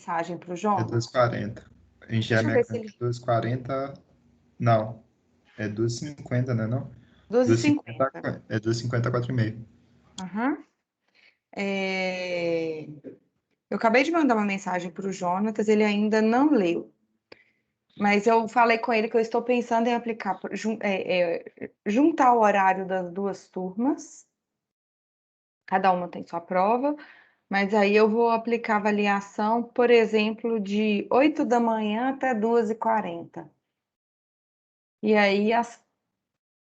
mensagem para o É João? 2h40. Deixa Engenharia eu ver se mecânica ele... 2h40. Não, é 2h50, né? Não? 2h50 12h50. é 2h50 a 4h30. Aham. Eu acabei de mandar uma mensagem para o Jonatas, ele ainda não leu. Mas eu falei com ele que eu estou pensando em aplicar, juntar o horário das duas turmas. Cada uma tem sua prova, mas aí eu vou aplicar avaliação, por exemplo, de 8 da manhã até 2h40. E aí, às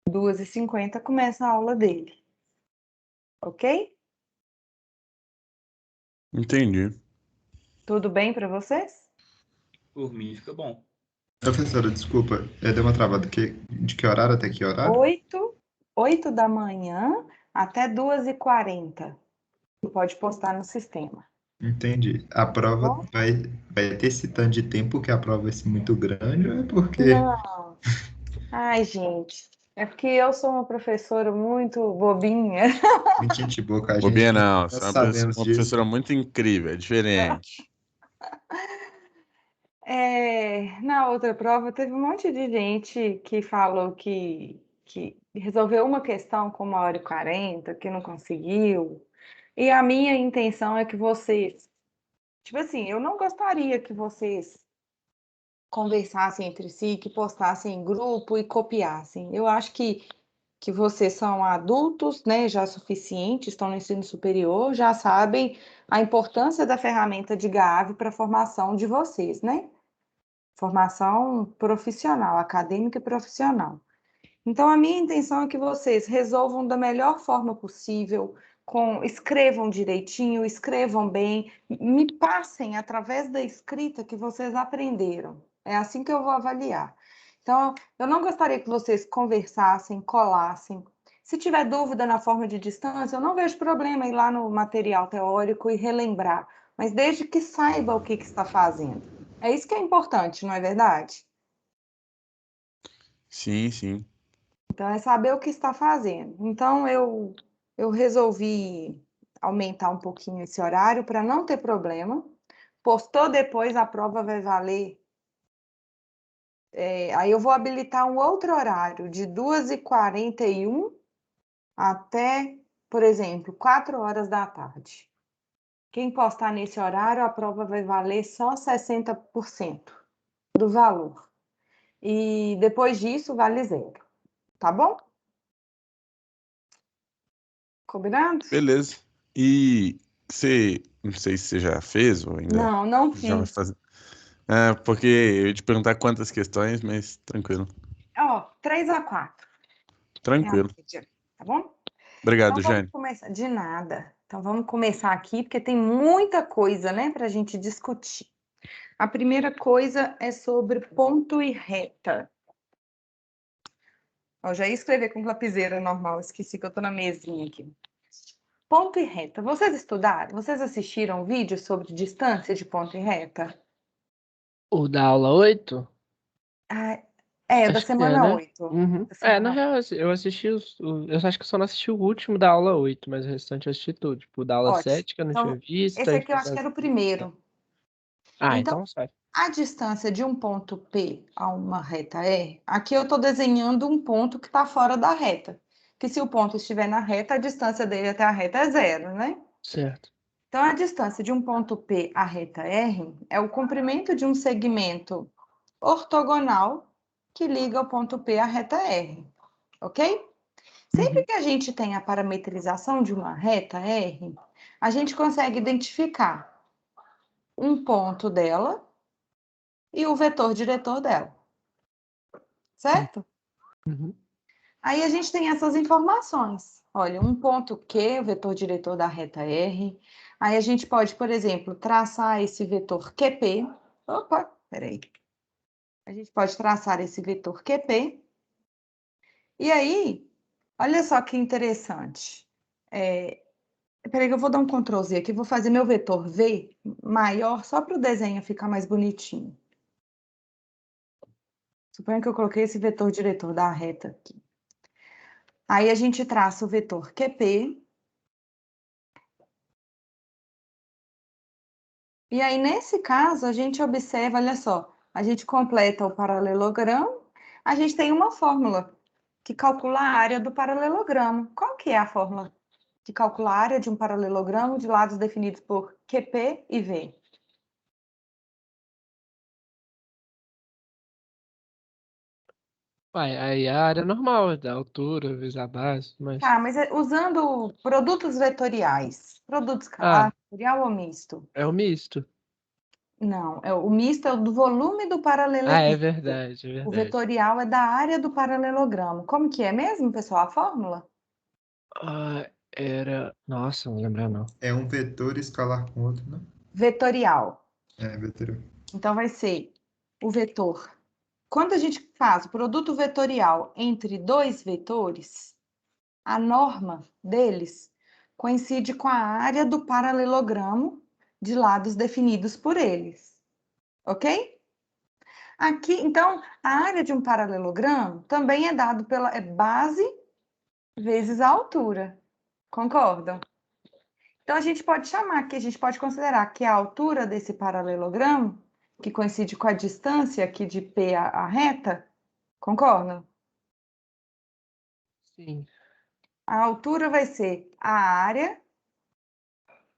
2h50, começa a aula dele. Ok? Entendi. Tudo bem para vocês? Por mim fica bom. Professora, desculpa, deu uma travada. De que horário até que horário? 8 da manhã até 2h40. Pode postar no sistema. Entendi. A prova Bom? vai ter esse tanto de tempo porque a prova vai ser muito grande ou é porque... Não. Ai, gente. É porque eu sou uma professora muito bobinha. Muito gente boa com a gente, Bobinha não, nós você é sabemos uma disso. professora muito incrível, é diferente. Na outra prova, teve um monte de gente que falou que resolveu uma questão com 1h40, que não conseguiu. E a minha intenção é que vocês, tipo assim, eu não gostaria que vocês conversassem entre si, que postassem em grupo e copiassem. Eu acho que vocês são adultos, né, já suficientes, estão no ensino superior, já sabem a importância da ferramenta de GAV para a formação de vocês, né? Formação profissional, acadêmica e profissional. Então, a minha intenção é que vocês resolvam da melhor forma possível, escrevam direitinho, escrevam bem, me passem através da escrita que vocês aprenderam. É assim que eu vou avaliar. Então, eu não gostaria que vocês conversassem, colassem. Se tiver dúvida na forma de distância, eu não vejo problema ir lá no material teórico e relembrar, mas desde que saiba o que está fazendo. É isso que é importante, não é verdade? Sim, sim. Então, é saber o que está fazendo. Então, eu resolvi aumentar um pouquinho esse horário para não ter problema. Postou depois, a prova vai valer. Aí eu vou habilitar um outro horário, de 2h41 até, por exemplo, 4 horas da tarde. Quem postar nesse horário, a prova vai valer só 60% do valor. E depois disso, vale zero. Tá bom? Combinado? Beleza. E você, não sei se você já fez ou ainda Não já vai fiz. fazer. É, porque eu ia te perguntar quantas questões, mas tranquilo. Ó, 3 a 4 é a Tranquilo. média, tá bom? Então Obrigado, vamos Jane. começar. De nada. Então vamos começar aqui, porque tem muita coisa, né, para a gente discutir. A primeira coisa é sobre ponto e reta. Eu já ia escrever com lapiseira normal, esqueci que eu tô na mesinha aqui. Ponto e reta. Vocês estudaram? Vocês assistiram vídeos sobre distância de ponto e reta? O da aula 8? Ah, da Acho que é, semana né? 8. Uhum. Da Na semana 8. real, eu assisti eu acho que eu só não assisti o último da aula 8, mas o restante eu assisti tudo. Tipo, o da aula Ótimo. 7 que eu não tinha Então, visto, esse aí aqui eu depois acho que era o primeiro. Então, então sai. a distância de um ponto P a uma reta E, aqui eu estou desenhando um ponto que está fora da reta. Que se o ponto estiver na reta, a distância dele até a reta é zero, né? Certo. Então, a distância de um ponto P à reta R é o comprimento de um segmento ortogonal que liga o ponto P à reta R, ok? Sempre Uhum. que a gente tem a parametrização de uma reta R, a gente consegue identificar um ponto dela e o vetor diretor dela, certo? Uhum. Aí a gente tem essas informações. Olha, um ponto Q, o vetor diretor da reta R. Aí a gente pode, por exemplo, traçar esse vetor QP. Opa, peraí. A gente pode traçar esse vetor QP. E aí, olha só que interessante. Peraí que eu vou dar um Ctrl Z aqui, vou fazer meu vetor V maior, só para o desenho ficar mais bonitinho. Suponha que eu coloquei esse vetor diretor da reta aqui. Aí a gente traça o vetor QP. E aí, nesse caso, a gente observa, olha só, a gente completa o paralelogramo, a gente tem uma fórmula que calcula a área do paralelogramo. Qual que é a fórmula que calcula a área de um paralelogramo de lados definidos por QP e V? Uai, aí a área normal, da altura vezes a base, mas... Tá, mas usando produtos vetoriais, produto Ah, escalar, vetorial ou misto? é o misto. Não, o misto é o do volume do Ah, é paralelepípedo. verdade, é O verdade. vetorial é da área do paralelogramo. Como que é mesmo, pessoal, a fórmula? Ah, era... Nossa, não lembro não. É um vetor escalar com outro, né? Vetorial. É, vetor. Então, vai ser o vetor. Quando a gente faz o produto vetorial entre dois vetores, a norma deles coincide com a área do paralelogramo de lados definidos por eles. Ok? Aqui, então, a área de um paralelogramo também é dado pela base vezes a altura. Concordam? Então, a gente pode chamar aqui, a gente pode considerar que a altura desse paralelogramo, que coincide com a distância aqui de P à reta, concordam? Sim. A altura vai ser a área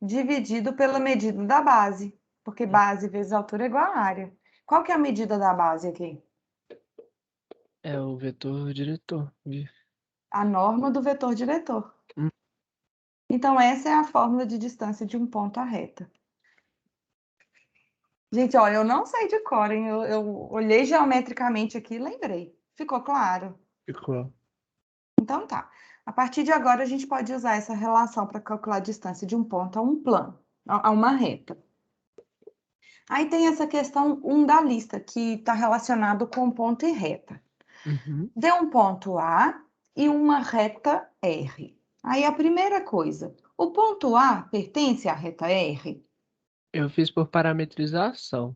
dividido pela medida da base, porque base vezes altura é igual a área. Qual que é a medida da base aqui? É o vetor diretor. A norma do vetor diretor. Hum. Então, essa é a fórmula de distância de um ponto à reta. Gente, ó, eu não sei de cor, hein? Eu olhei geometricamente aqui e lembrei. Ficou claro? Ficou. Então tá. A partir de agora, a gente pode usar essa relação para calcular a distância de um ponto a um plano, a uma reta. Aí tem essa questão 1 da lista, que está relacionado com ponto e reta. Uhum. Dê um ponto A e uma reta R. Aí a primeira coisa, o ponto A pertence à reta R? Eu fiz por parametrização.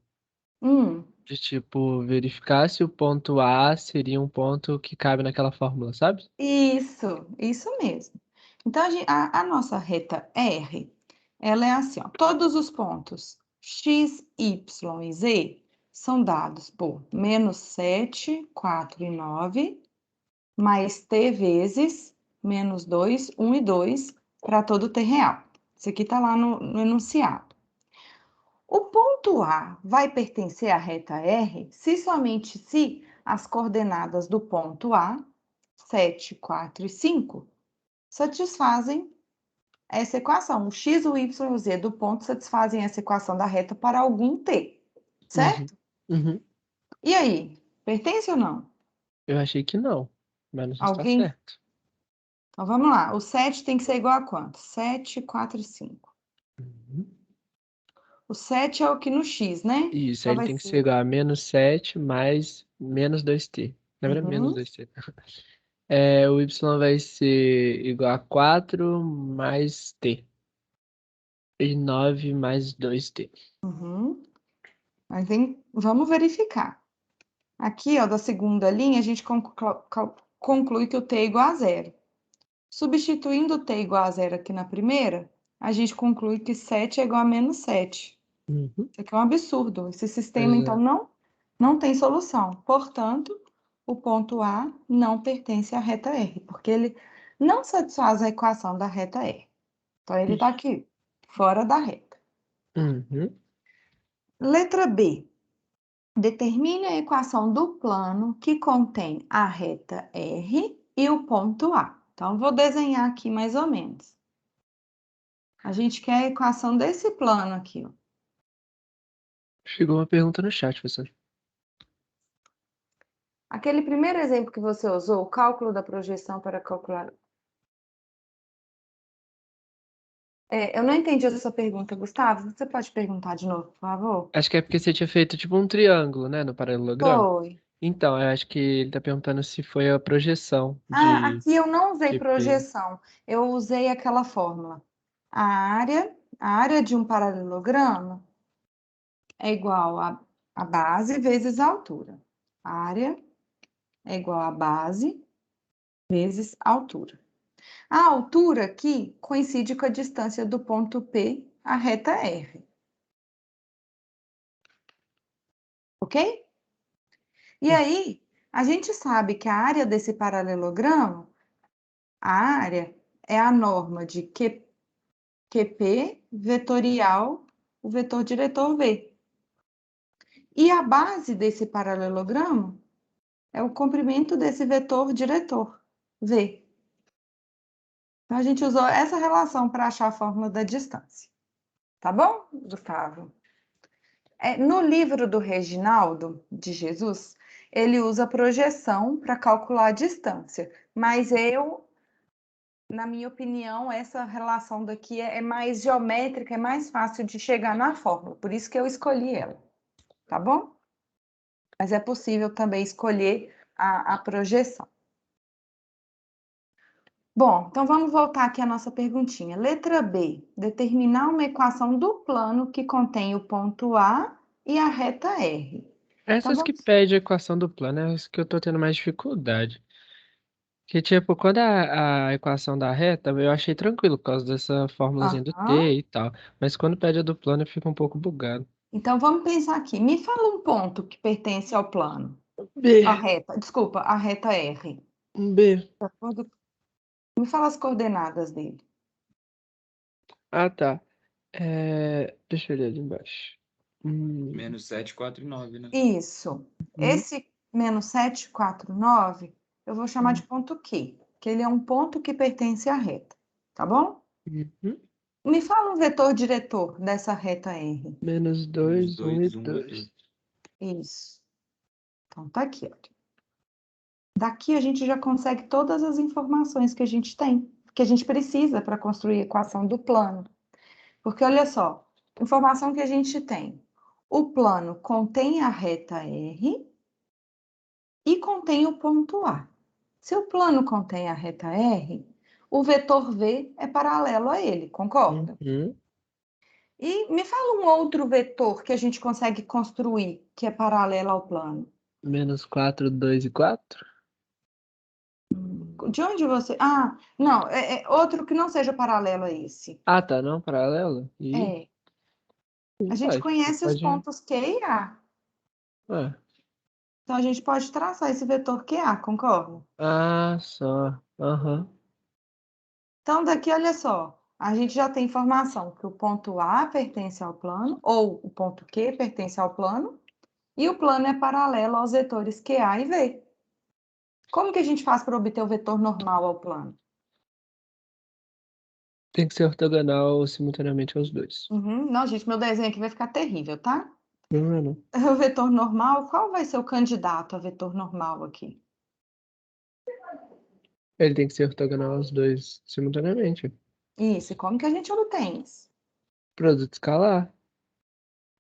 Hum, De tipo, verificar se o ponto A seria um ponto que cabe naquela fórmula, sabe? isso mesmo. Então, a nossa reta R, ela é assim, ó, todos os pontos x, y e z são dados por -7, 4 e 9, mais t vezes -2, 1 e 2, para todo t real. Isso aqui está lá no enunciado. O ponto A vai pertencer à reta R se somente se as coordenadas do ponto A, 7, 4 e 5, satisfazem essa equação. O x, o y e o z do ponto satisfazem essa equação da reta para algum t, Uhum. certo? Uhum. E aí, pertence ou não? Eu achei que não, mas não sei se tá Alguém? certo. Então vamos lá. O 7 tem que ser igual a quanto? 7, 4 e 5. Uhum. O 7 é o que no x, né? Isso, aí Então ele vai tem que ser ser. igual a -7 mais -2t. Na verdade, Uhum, -2t. É, o y vai ser igual a 4 mais t. E 9 mais 2t. uhum. Mas vamos verificar. Aqui, ó, da segunda linha, a gente conclui que o t é igual a zero. Substituindo o t igual a zero aqui na primeira, a gente conclui que 7 é igual a -7. Uhum. Isso aqui é um absurdo. Esse sistema, Pois então, é. não tem solução. Portanto, o ponto A não pertence à reta R, porque ele não satisfaz a equação da reta R. Então, ele está aqui, fora da reta. Uhum. Letra B. Determine a equação do plano que contém a reta R e o ponto A. Então, vou desenhar aqui mais ou menos. A gente quer a equação desse plano aqui, ó. Chegou uma pergunta no chat, professor. Aquele primeiro exemplo que você usou, o cálculo da projeção para calcular. Eu não entendi a sua pergunta, Gustavo. Você pode perguntar de novo, por favor? Acho que é porque você tinha feito tipo um triângulo, né, no paralelogramo. Foi. Então, eu acho que ele tá perguntando se foi a projeção Ah, de aqui eu não usei QP. projeção. Eu usei aquela fórmula. A área de um paralelogramo é igual a base vezes a altura. A área é igual a base vezes a altura. A altura aqui coincide com a distância do ponto P à reta R. ok? E aí, a gente sabe que a área desse paralelogramo, a área é a norma de QP vetorial, o vetor diretor V. E a base desse paralelogramo é o comprimento desse vetor diretor, V. Então, a gente usou essa relação para achar a fórmula da distância. Tá bom, Gustavo? No livro do Reginaldo de Jesus, ele usa projeção para calcular a distância, mas na minha opinião, essa relação daqui é mais geométrica, é mais fácil de chegar na fórmula, por isso que eu escolhi ela, tá bom? Mas é possível também escolher a projeção. Bom, então vamos voltar aqui à nossa perguntinha. Letra B, determinar uma equação do plano que contém o ponto A e a reta R. Essas que pedem a equação do plano é as que eu tô tendo mais dificuldade. Que, tipo, quando a equação da reta, eu achei tranquilo por causa dessa fórmulazinha do T e tal. Mas quando pede a do plano, eu fico um pouco bugado. Então vamos pensar aqui. Me fala um ponto que pertence ao plano. B. A reta, desculpa, a reta R. B. Me fala as coordenadas dele. Ah, tá. Deixa eu ler ali embaixo. Menos 7, 4 e 9, né? Isso. Esse menos 7, 4, 9, eu vou chamar de ponto Q, que ele é um ponto que pertence à reta, tá bom? Uhum. Me fala um vetor diretor dessa reta R. Menos 2, 1 e 2. Isso. Então, tá aqui, ó. Daqui a gente já consegue todas as informações que a gente tem, que a gente precisa para construir a equação do plano. Porque, olha só, informação que a gente tem. O plano contém a reta R e contém o ponto A. Se o plano contém a reta R, o vetor V é paralelo a ele, concorda? Uhum. E me fala um outro vetor que a gente consegue construir que é paralelo ao plano. Menos 4, 2 e 4? De onde você... Ah, não, é outro que não seja paralelo a esse. Ah, tá, não, paralelo? É. A gente Ué, conhece os pode... pontos Q e A. Ué. Então, a gente pode traçar esse vetor QA, concorda? Ah, só. Aham. Então, daqui, olha só, a gente já tem informação que o ponto A pertence ao plano, ou o ponto Q pertence ao plano, e o plano é paralelo aos vetores QA e V. Como que a gente faz para obter o vetor normal ao plano? Tem que ser ortogonal simultaneamente aos dois. Não, gente, meu desenho aqui vai ficar terrível, tá? Não é não. O vetor normal, qual vai ser o candidato a vetor normal aqui? Ele tem que ser ortogonal aos dois simultaneamente. Isso, e como que a gente obtém isso? Produto escalar.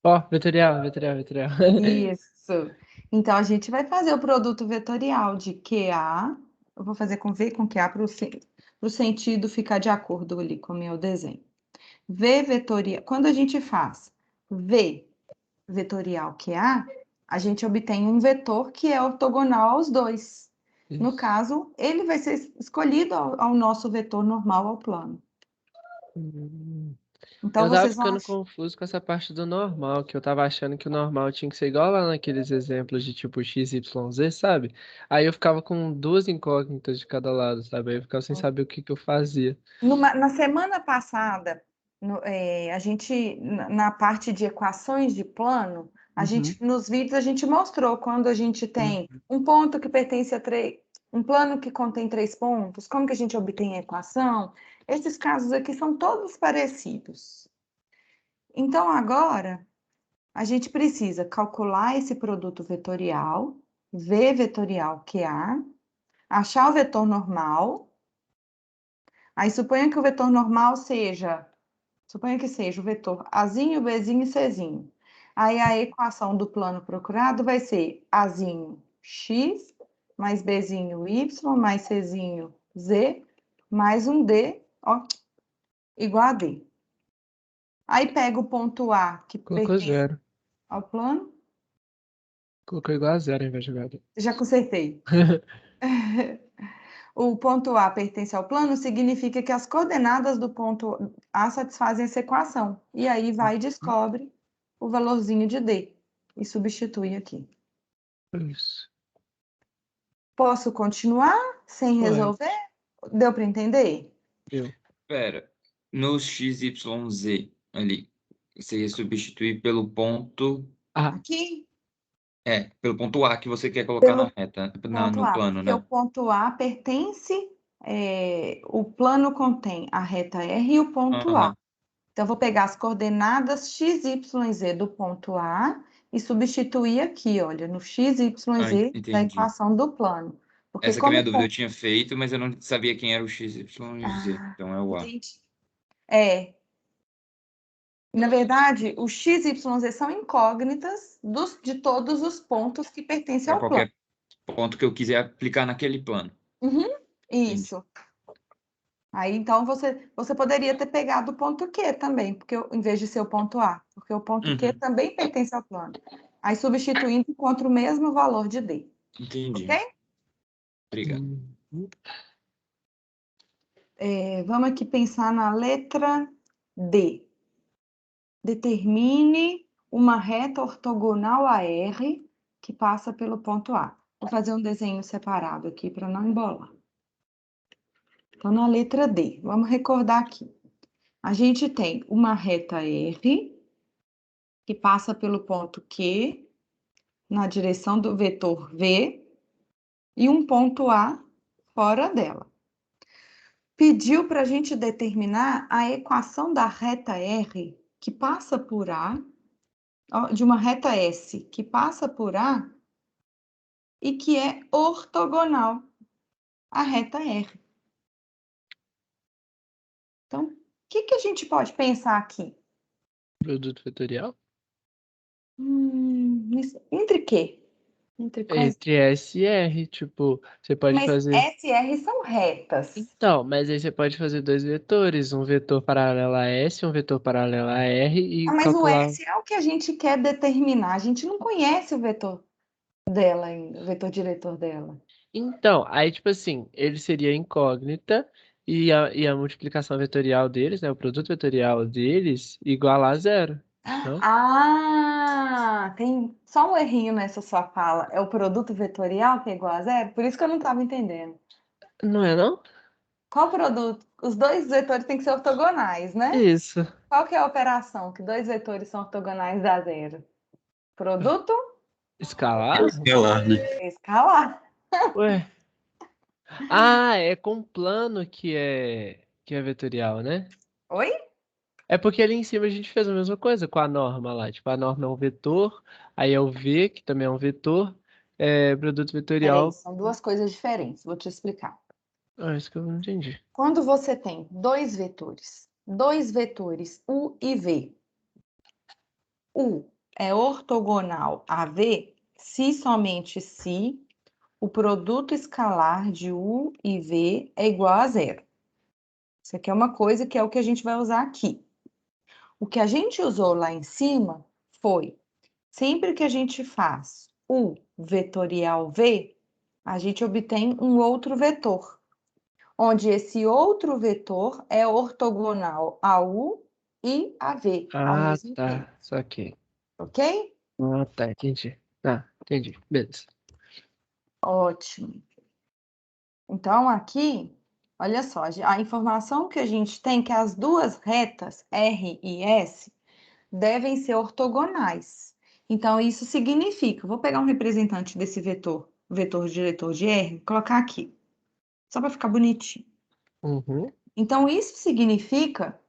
Ó, vetorial. Isso. Então, a gente vai fazer o produto vetorial de QA. Eu vou fazer com V com QA para o sentido ficar de acordo ali com o meu desenho. V vetorial. Quando a gente faz V vetorial QA, a gente obtém um vetor que é ortogonal aos dois. No Isso. caso, ele vai ser escolhido ao nosso vetor normal ao plano. Então, Eu tava vocês vão ficando achar. confuso com essa parte do normal, que eu tava achando que o normal tinha que ser igual lá naqueles exemplos de tipo x, y, z, sabe? Aí eu ficava com duas incógnitas de cada lado, sabe? Aí eu ficava sem saber o que eu fazia. Na semana passada, a gente, na parte de equações de plano, Uhum. nos vídeos a gente mostrou quando a gente tem um ponto que pertence a um plano que contém 3 pontos, como que a gente obtém a equação. Esses casos aqui são todos parecidos. Então, agora, a gente precisa calcular esse produto vetorial, V vetorial QA, achar o vetor normal. Aí suponha que o vetor normal suponha que seja o vetor Azinho, Bzinho e Czinho. Aí a equação do plano procurado vai ser Azinho x, mais Bzinho y, mais Czinho z, mais um d, ó, igual a d. Aí pega o ponto A, que Colocou pertence zero. ao plano. Colocou igual a zero ao invés de zero. Já consertei. O ponto A pertence ao plano significa que as coordenadas do ponto A satisfazem essa equação. E aí vai e descobre o valorzinho de D. e substitui aqui. Isso. Posso continuar sem Pode. resolver? Deu para entender? Eu. Pera, no XYZ ali, você ia substituir pelo ponto... Ah, Aqui, pelo ponto A que você quer colocar na pelo reta, ponto no A, plano, porque o né? ponto A pertence, o plano contém a reta R e o ponto A. Aham. Então, eu vou pegar as coordenadas x, y, z do ponto A e substituir aqui, olha, no x, y, z da Entendi. equação do plano. Porque Essa que é a minha como... dúvida. Eu tinha feito, mas eu não sabia quem era o XYZ. Ah, Então é o A. entendi. Na verdade, o x, y, z são incógnitas de todos os pontos que pertencem Para ao plano. qualquer ponto que eu quiser aplicar naquele plano. Isso. Aí, então, você poderia ter pegado o ponto Q também, porque em vez de ser o ponto A, porque o ponto Q Uhum. também pertence ao plano. Aí, substituindo, encontra o mesmo valor de D. Entendi. Ok? Obrigado. Vamos aqui pensar na letra D. Determine uma reta ortogonal a R que passa pelo ponto A. Vou fazer um desenho separado aqui para não embolar. Então, na letra D, vamos recordar aqui. A gente tem uma reta R que passa pelo ponto Q na direção do vetor V e um ponto A fora dela. Pediu para a gente determinar a equação da reta R que passa por A, de uma reta S que passa por A e que é ortogonal à reta R. Então, o que a gente pode pensar aqui? Produto vetorial? Entre quê? Entre quais? Entre S e R, tipo, você pode Mas fazer. S e R são retas. Então, mas aí você pode fazer dois vetores, um vetor paralelo a S, um vetor paralelo a R e Mas o calcular. S é o que a gente quer determinar. A gente não conhece o vetor dela ainda, o vetor diretor dela. Então, aí tipo assim, ele seria incógnita e a multiplicação vetorial deles, né, o produto vetorial deles, igual a zero, não? Ah, tem só um errinho nessa sua fala. É o produto vetorial que é igual a zero? Por isso que eu não estava entendendo. Não é não? Qual produto? Os dois vetores têm que ser ortogonais, né? Isso. Qual que é a operação que dois vetores são ortogonais dá zero? Produto Escalar? Escalar, né? escalar. Ué. Ah, é com plano que é vetorial, né? Oi? É porque ali em cima a gente fez a mesma coisa com a norma lá. Tipo, a norma é um vetor, aí é o V, que também é um vetor, produto Peraí, vetorial. são duas coisas diferentes. Vou te explicar. Ah, isso que eu não entendi. Quando você tem dois vetores U e V, U é ortogonal a V se somente se o produto escalar de U e V é igual a zero. Isso aqui é uma coisa que é o que a gente vai usar aqui. O que a gente usou lá em cima foi, sempre que a gente faz U vetorial V, a gente obtém um outro vetor, onde esse outro vetor é ortogonal a U e a V ao Ah, mesmo tempo, tá. Saquei. ok? Ah, tá, entendi. Tá, entendi. Beleza. Ótimo. Então, aqui, olha só, a informação que a gente tem é que as duas retas, R e S, devem ser ortogonais. Então, isso significa, vou pegar um representante desse vetor, vetor diretor de R, colocar aqui, só para ficar bonitinho. Uhum. Então, isso significa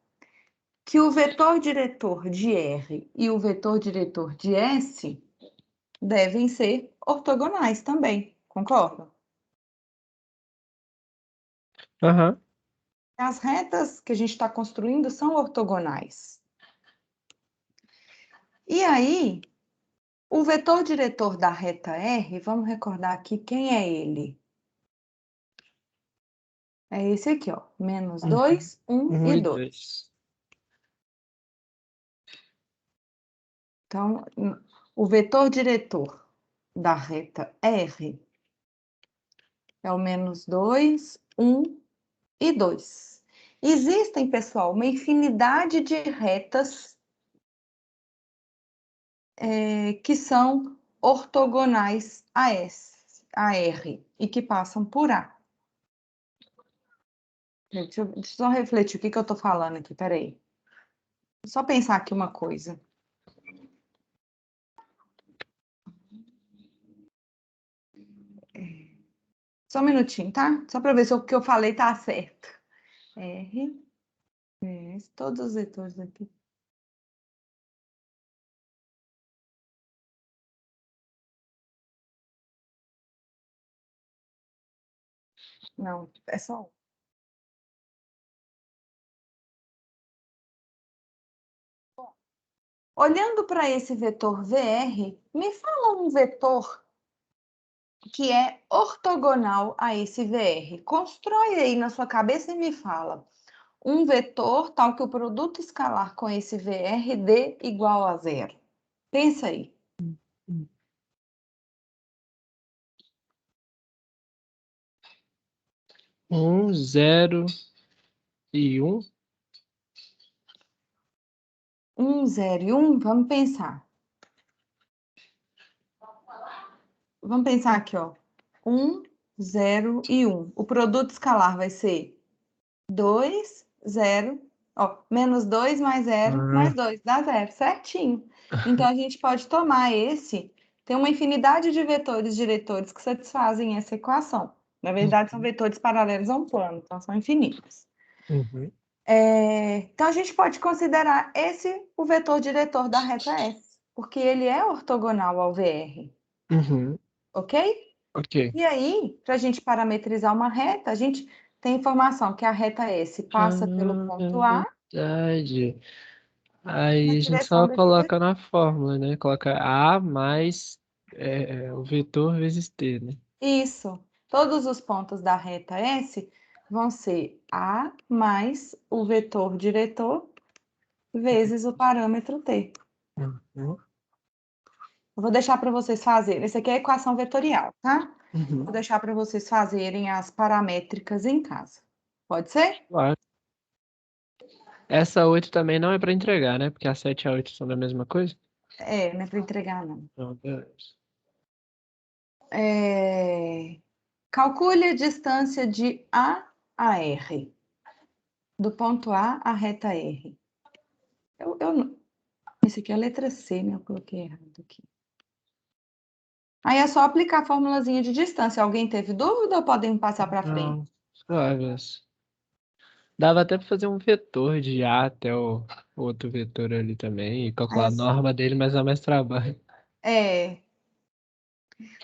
que o vetor diretor de R e o vetor diretor de S devem ser ortogonais também, concorda? Aham. As retas que a gente está construindo são ortogonais. E aí, o vetor diretor da reta R, vamos recordar aqui quem é ele. É esse aqui, ó, menos 2, 1 e 2. Dois. Então, o vetor diretor da reta R é o menos 2, 1 e 2. Existem, pessoal, uma infinidade de retas que são ortogonais a R e que passam por A. Deixa eu só refletir o que eu estou falando aqui, peraí. Só pensar aqui uma coisa. Só um minutinho, tá? Só para ver se o que eu falei tá certo. R, S, todos os vetores aqui. Não, é só um. Olhando para esse vetor VR, me fala um vetor que é ortogonal a esse VR. Constrói aí na sua cabeça e me fala. Um vetor tal que o produto escalar com esse VR dê igual a zero. Pensa aí. 0 e 1. 0 e 1, vamos pensar. Vamos pensar aqui, ó. 0 e 1. O produto escalar vai ser 2, 0, ó, menos 2 mais 0, mais 2, dá 0, certinho. Então, a gente pode tomar tem uma infinidade de vetores diretores que satisfazem essa equação. Na verdade, são vetores paralelos a um plano, então são infinitos. Uhum. Então, a gente pode considerar esse o vetor diretor da reta S, porque ele é ortogonal ao VR, Uhum. ok? Ok. E aí, para a gente parametrizar uma reta, a gente tem informação que a reta S passa pelo ponto A Verdade. na Aí a gente direção só desse vetor. coloca na fórmula, né? Coloca A mais o vetor vezes T, né? Isso. Todos os pontos da reta S vão ser A mais o vetor diretor vezes o parâmetro T. Uhum. Eu vou deixar para vocês fazerem. Essa aqui é a equação vetorial, tá? Uhum. Vou deixar para vocês fazerem as paramétricas em casa. Pode ser? Claro. Essa 8 também não é para entregar, né? Porque a 7 e a 8 são da mesma coisa? Não é para entregar, não. Não, beleza. Calcule a distância de A a R. Do ponto A à reta R. Esse aqui é a letra C, né? Eu coloquei errado aqui. Aí é só aplicar a formulazinha de distância. Alguém teve dúvida ou podem passar para frente? Não, suaves. Dava até para fazer um vetor de A até o outro vetor ali também e calcular a norma dele, mas dá mais trabalho.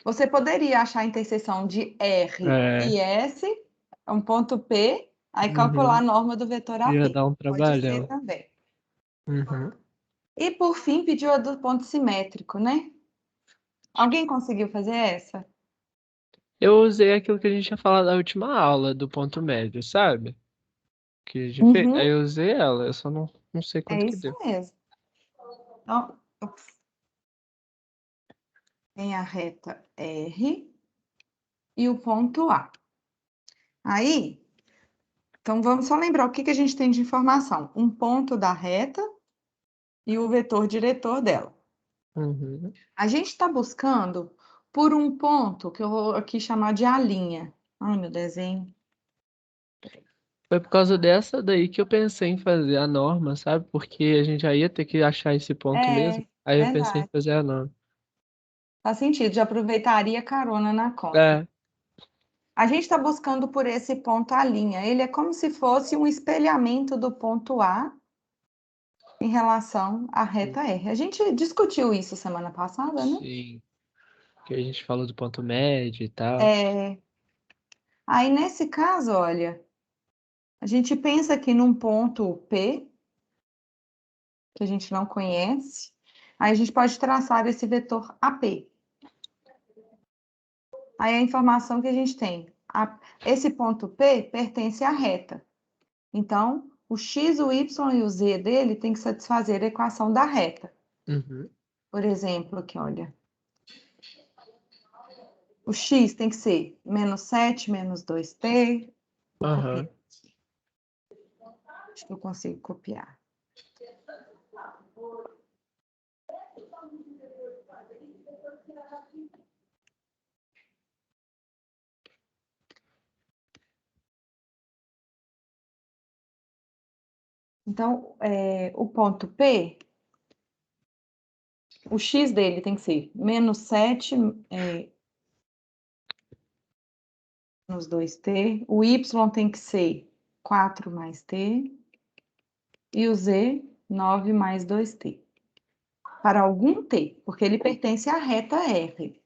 Você poderia achar a interseção de R É. e S, um ponto P, aí calcular a Uhum. norma do vetor Ia AP. dar um Pode ser trabalhão. também. Uhum. E por fim, pediu a do ponto simétrico, né? Alguém conseguiu fazer essa? Eu usei aquilo que a gente tinha falado na última aula do ponto médio, sabe? Que a gente fez. Aí Uhum, eu usei ela, eu só não sei é quanto que isso deu. mesmo. Então, tem a reta R e o ponto A. Aí, então vamos só lembrar o que a gente tem de informação. Um ponto da reta e o vetor diretor dela. Uhum. A gente está buscando por um ponto que eu vou aqui chamar de A'. Ai, meu desenho. Foi por causa dessa daí que eu pensei em fazer a norma, sabe? Porque a gente já ia ter que achar esse ponto mesmo. Aí eu pensei em Verdade. fazer a norma. Faz sentido, já aproveitaria a carona na conta. É. A gente está buscando por esse ponto A'. Ele é como se fosse um espelhamento do ponto A em relação à reta R. A gente discutiu isso semana passada, né? Sim. Que a gente falou do ponto médio e tal. É, Aí, nesse caso, olha, a gente pensa aqui num ponto P, que a gente não conhece, aí a gente pode traçar esse vetor AP. Aí a informação que a gente tem, esse ponto P pertence à reta. Então, o x, o y e o z dele tem que satisfazer a equação da reta. Uhum. Por exemplo, aqui, olha. O x tem que ser menos 7 menos 2t. Vou copiar. Aham. Acho que eu consigo copiar. Então, o ponto P, o x dele tem que ser menos 7, menos 2t. O y tem que ser 4 mais t. E o z, 9 mais 2t. Para algum t, porque ele pertence à reta R.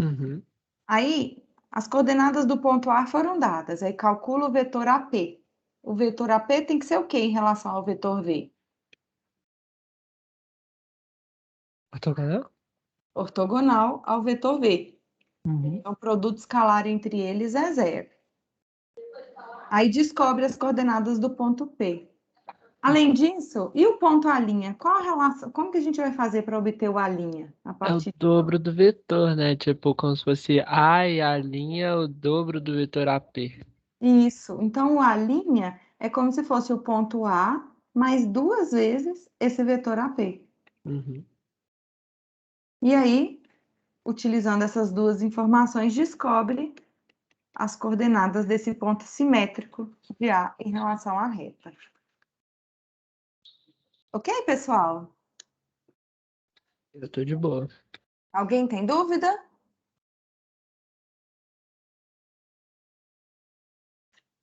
Uhum. Aí, as coordenadas do ponto A foram dadas. Aí, calcula o vetor AP. O vetor AP tem que ser o quê em relação ao vetor V? Ortogonal? Ortogonal ao vetor V. Uhum. Então, o produto escalar entre eles é zero. Aí, descobre as coordenadas do ponto P. Além disso, e o ponto A'? Qual a relação? Como que a gente vai fazer para obter o A' a É o partir dobro do vetor, né? Tipo, como se fosse A e a linha é o dobro do vetor AP. Isso. Então, o A' é como se fosse o ponto A mais 2 vezes esse vetor AP. Uhum. E aí, utilizando essas duas informações, descobre as coordenadas desse ponto simétrico de A em relação à reta. Ok, pessoal? Eu tô de boa. Alguém tem dúvida?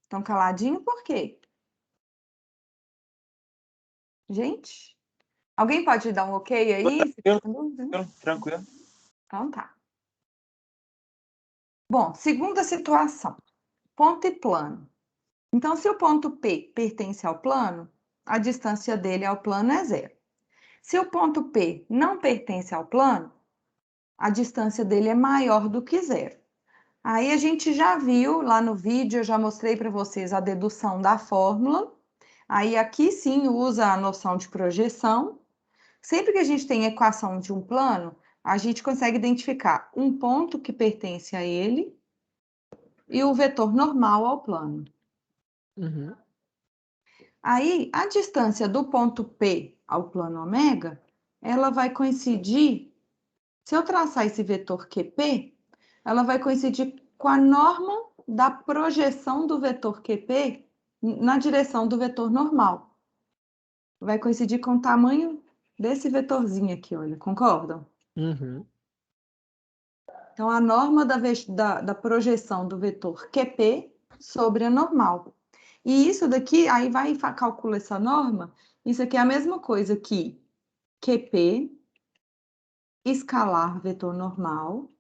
Estão caladinho por quê? Gente, alguém pode dar um ok aí? Se tem dúvida? Tranquilo. Então tá. Bom, segunda situação. Ponto e plano. Então, se o ponto P pertence ao plano, a distância dele ao plano é zero. Se o ponto P não pertence ao plano, a distância dele é maior do que zero. Aí a gente já viu lá no vídeo, eu já mostrei para vocês a dedução da fórmula. Aí aqui sim usa a noção de projeção. Sempre que a gente tem equação de um plano, a gente consegue identificar um ponto que pertence a ele e o vetor normal ao plano. Uhum. Aí, a distância do ponto P ao plano ômega, ela vai coincidir, se eu traçar esse vetor QP, ela vai coincidir com a norma da projeção do vetor QP na direção do vetor normal. Vai coincidir com o tamanho desse vetorzinho aqui, olha, concordam? Uhum. Então, a norma da projeção do vetor QP sobre a normal. E isso daqui, aí vai e calcula essa norma, isso aqui é a mesma coisa que QP, escalar vetor normal,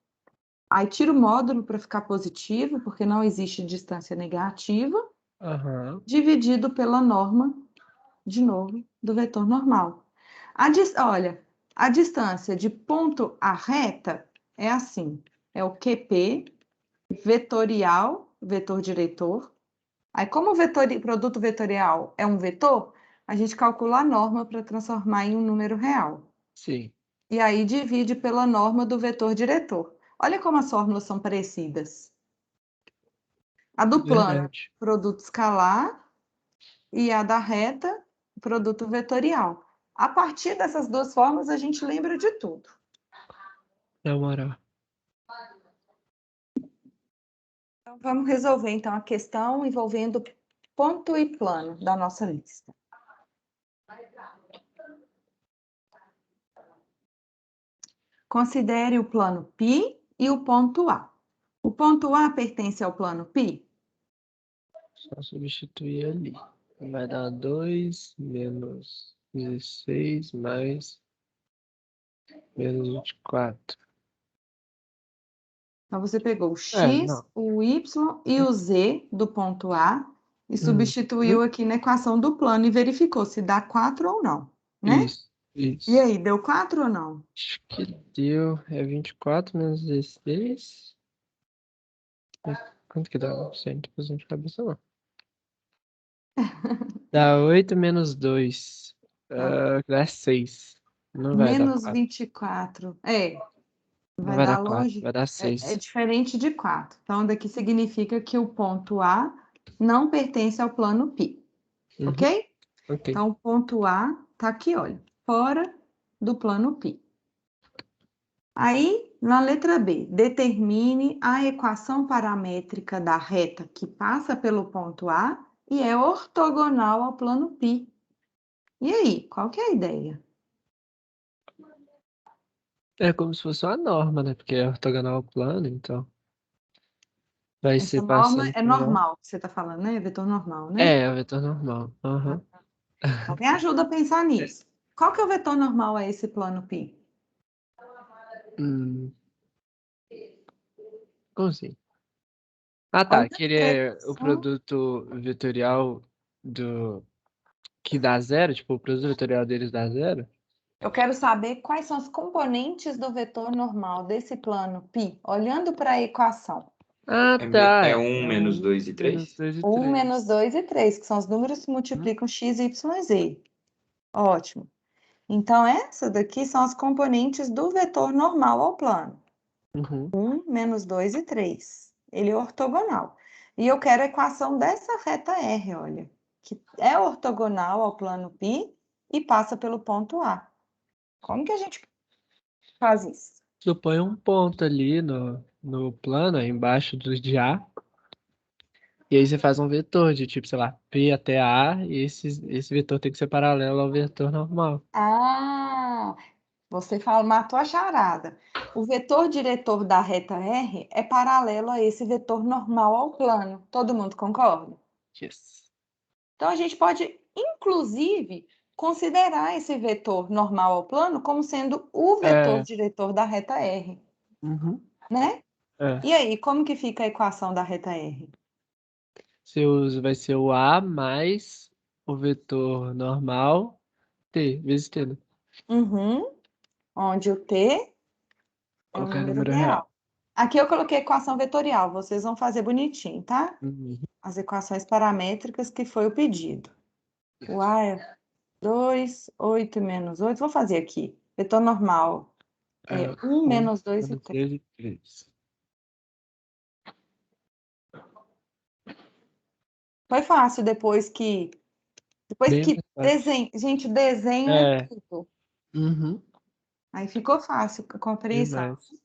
aí tira o módulo para ficar positivo, porque não existe distância negativa, Aham. dividido pela norma, de novo, do vetor normal. Olha, a distância de ponto a reta é assim, é o QP, vetorial, vetor diretor. Aí, como o produto vetorial é um vetor, a gente calcula a norma para transformar em um número real. Sim. E aí divide pela norma do vetor diretor. Olha como as fórmulas são parecidas. A do plano, Verdade. produto escalar, e a da reta, produto vetorial. A partir dessas duas formas, a gente lembra de tudo. Na moral. Então, vamos resolver, então, a questão envolvendo ponto e plano da nossa lista. Considere o plano π e o ponto A. O ponto A pertence ao plano π? Só substituir ali. Vai dar 2 menos 16 mais menos 24. Então, você pegou o É, x, não. o y e o z do ponto A e substituiu Uhum. aqui na equação do plano e verificou se dá 4 ou não, né? Isso, E isso. aí, deu 4 ou não? Acho que deu. É 24 menos 16. Quanto que dá? Não sei, não tô fazendo de cabeça, não. Dá 8 menos 2. Dá 6. Não vai dar Menos 4. 24. Não Vai vai dar dar 4, longe. vai dar É 6. diferente de 4. Então, daqui significa que o ponto A não pertence ao plano π, Uhum. ok? Ok. Então, o ponto A está aqui, olha, fora do plano π. Aí, na letra B, determine a equação paramétrica da reta que passa pelo ponto A e é ortogonal ao plano π. E aí, qual que é a ideia? É como se fosse uma norma, né? Porque é ortogonal ao plano, então vai Essa ser norma passando é por lá. normal, que você está falando, né? Vetor normal, né? É o vetor normal. Aham. Então, me ajuda a pensar nisso. Qual que é o vetor normal a esse plano π? Hum, como assim? Ah, tá. Olhando Que ele para a é o equação, produto vetorial do que dá zero, tipo, o produto vetorial deles dá zero? eu quero saber quais são as componentes do vetor normal desse plano π, olhando para a equação. Ah, tá. É 1 menos 2 e menos 3? 2 e 1, 3. menos 2 e 3, que são os números que multiplicam x, y e z. Ótimo. Então, essa daqui são as componentes do vetor normal ao plano. Uhum. 1, menos 2 e 3. Ele é ortogonal. E eu quero a equação dessa reta R, olha, que é ortogonal ao plano π e passa pelo ponto A. Como que a gente faz isso? Tu põe um ponto ali no plano, aí embaixo do de A, e aí você faz um vetor de tipo, sei lá, P até A, e esse vetor tem que ser paralelo ao vetor normal. Ah, você fala, matou a charada. O vetor diretor da reta R é paralelo a esse vetor normal ao plano. Todo mundo concorda? Yes. Então, a gente pode, inclusive, considerar esse vetor normal ao plano como sendo o vetor É. diretor da reta R, Uhum. né? É. E aí, como que fica a equação da reta R? Vai ser o A mais o vetor normal, T, vezes T, né? Uhum, onde o T é o Qualquer número número real. real. Aqui eu coloquei equação vetorial, vocês vão fazer bonitinho, tá? Uhum. As equações paramétricas que foi o pedido. O A é 2, 8 menos 8. Vou fazer aqui. Vetor normal é 1 menos 2 e 3. 2 e 3. Foi fácil depois que Bem mais fácil. desenho. Gente, desenho é É. tudo. Uhum. Aí ficou fácil a compreensão. Demais.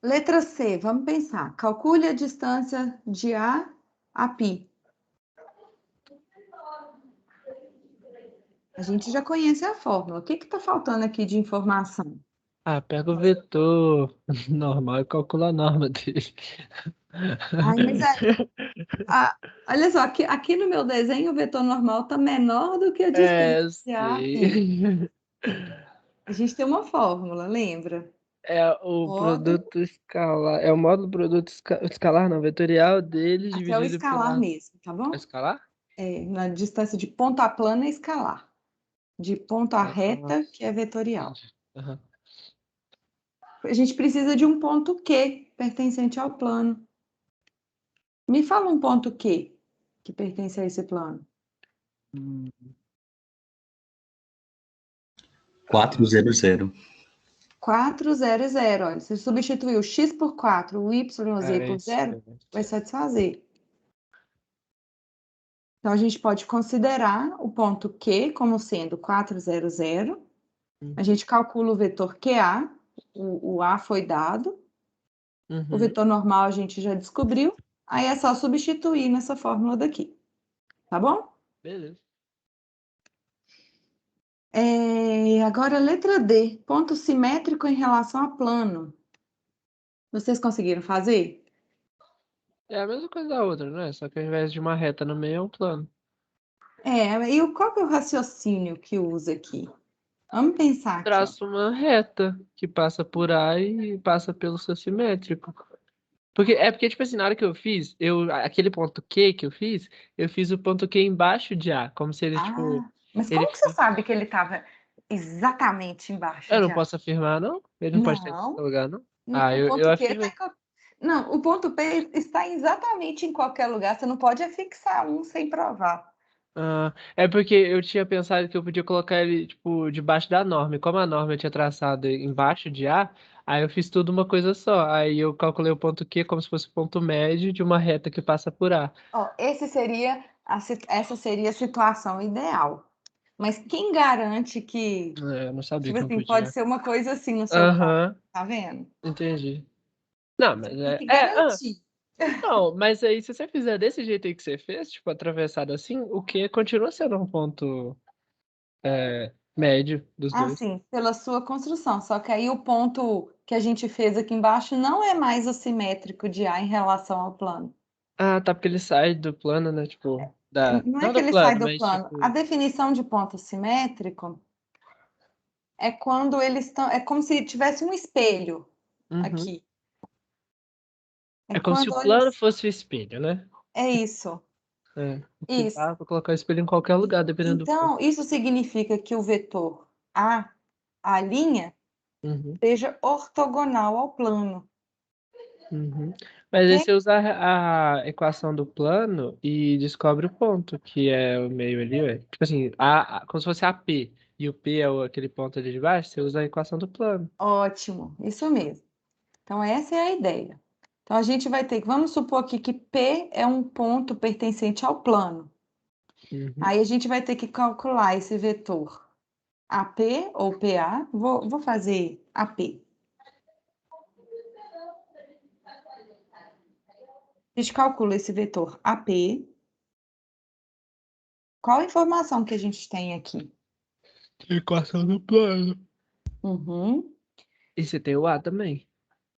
Letra C, vamos pensar. Calcule a distância de A a π. A gente já conhece a fórmula. O que está faltando aqui de informação? Ah, pega o vetor normal e calcula a norma dele. Ai, mas olha só, aqui no meu desenho o vetor normal está menor do que a distância Eu de A a π. sei. A gente tem uma fórmula, lembra? É o Módulo, produto escalar. É o módulo produto escalar, não, vetorial deles aqui é o dividido escalar pela. mesmo, tá É bom? escalar? Na distância de ponta plana é escalar. De ponto a Ah, reta, que é vetorial. entendi. Aham. A gente precisa de um ponto Q pertencente ao plano. Me fala um ponto Q que pertence a esse plano. 400. 400. Olha, se substituir o x por 4, o y e o z É por isso 0, mesmo. vai satisfazer. Então, a gente pode considerar o ponto Q como sendo 400. A gente calcula o vetor QA, o A foi dado. O Uhum. vetor normal a gente já descobriu. Aí é só substituir nessa fórmula daqui. Tá bom? Beleza. Agora, letra D, ponto simétrico em relação a plano. Vocês conseguiram fazer? É a mesma coisa da outra, né? Só que ao invés de uma reta no meio é um plano. Qual que é o raciocínio que usa aqui? Vamos pensar aqui, ó. Traço uma reta que passa por A e passa pelo seu simétrico. Porque, tipo assim, na hora que eu fiz, aquele ponto Q que eu fiz o ponto Q embaixo de A, como se ele, tipo, Mas ele como que você fosse. sabe que ele estava exatamente embaixo Eu de não A? posso afirmar, não? Ele não pode estar em qualquer Não, lugar, não? Ah, o eu ponto Q está afirmei. Não, o ponto P está exatamente em qualquer lugar. Você não pode afixar um sem provar. Ah, é porque eu tinha pensado que eu podia colocar ele, tipo, debaixo da norma. E como a norma eu tinha traçado embaixo de A, aí eu fiz tudo uma coisa só. Aí eu calculei o ponto Q como se fosse o ponto médio de uma reta que passa por A. Ó, essa seria a situação ideal. Mas quem garante que, É, eu não sabia tipo que não assim, pode podia. ser uma coisa assim no seu caso, Aham, tá vendo? entendi. Não, mas Você tem é. que É, garantir. Não, mas aí se você fizer desse jeito aí que você fez, tipo, atravessado assim, o Q continua sendo um ponto médio dos dois. Assim, pela sua construção. Só que aí o ponto que a gente fez aqui embaixo não é mais o simétrico de A em relação ao plano. Ah, tá, porque ele sai do plano, né? Tipo, Não é não que do ele sai plano, do mas plano. A tipo. definição de ponto simétrico é quando eles estão. É como se tivesse um espelho Uhum. aqui. É É como se o quando plano eles. fosse o espelho, né? É isso. Que Isso. dá pra colocar o espelho em qualquer lugar, dependendo do ponto. Então, isso significa que o vetor a linha, Uhum, seja ortogonal ao plano. uhum. Mas aí Ok? você usa a equação do plano e descobre o ponto, que é o meio ali, ué. Tipo assim, como se fosse a P, e o P é aquele ponto ali de baixo, você usa a equação do plano. Ótimo, isso mesmo. Então, essa é a ideia. Então, a gente vai ter que, vamos supor aqui que P é um ponto pertencente ao plano. Uhum. Aí a gente vai ter que calcular esse vetor AP ou PA. Vou fazer AP. A gente calcula esse vetor AP. Qual a informação que a gente tem aqui? Equação do plano. Uhum, E você tem o A também.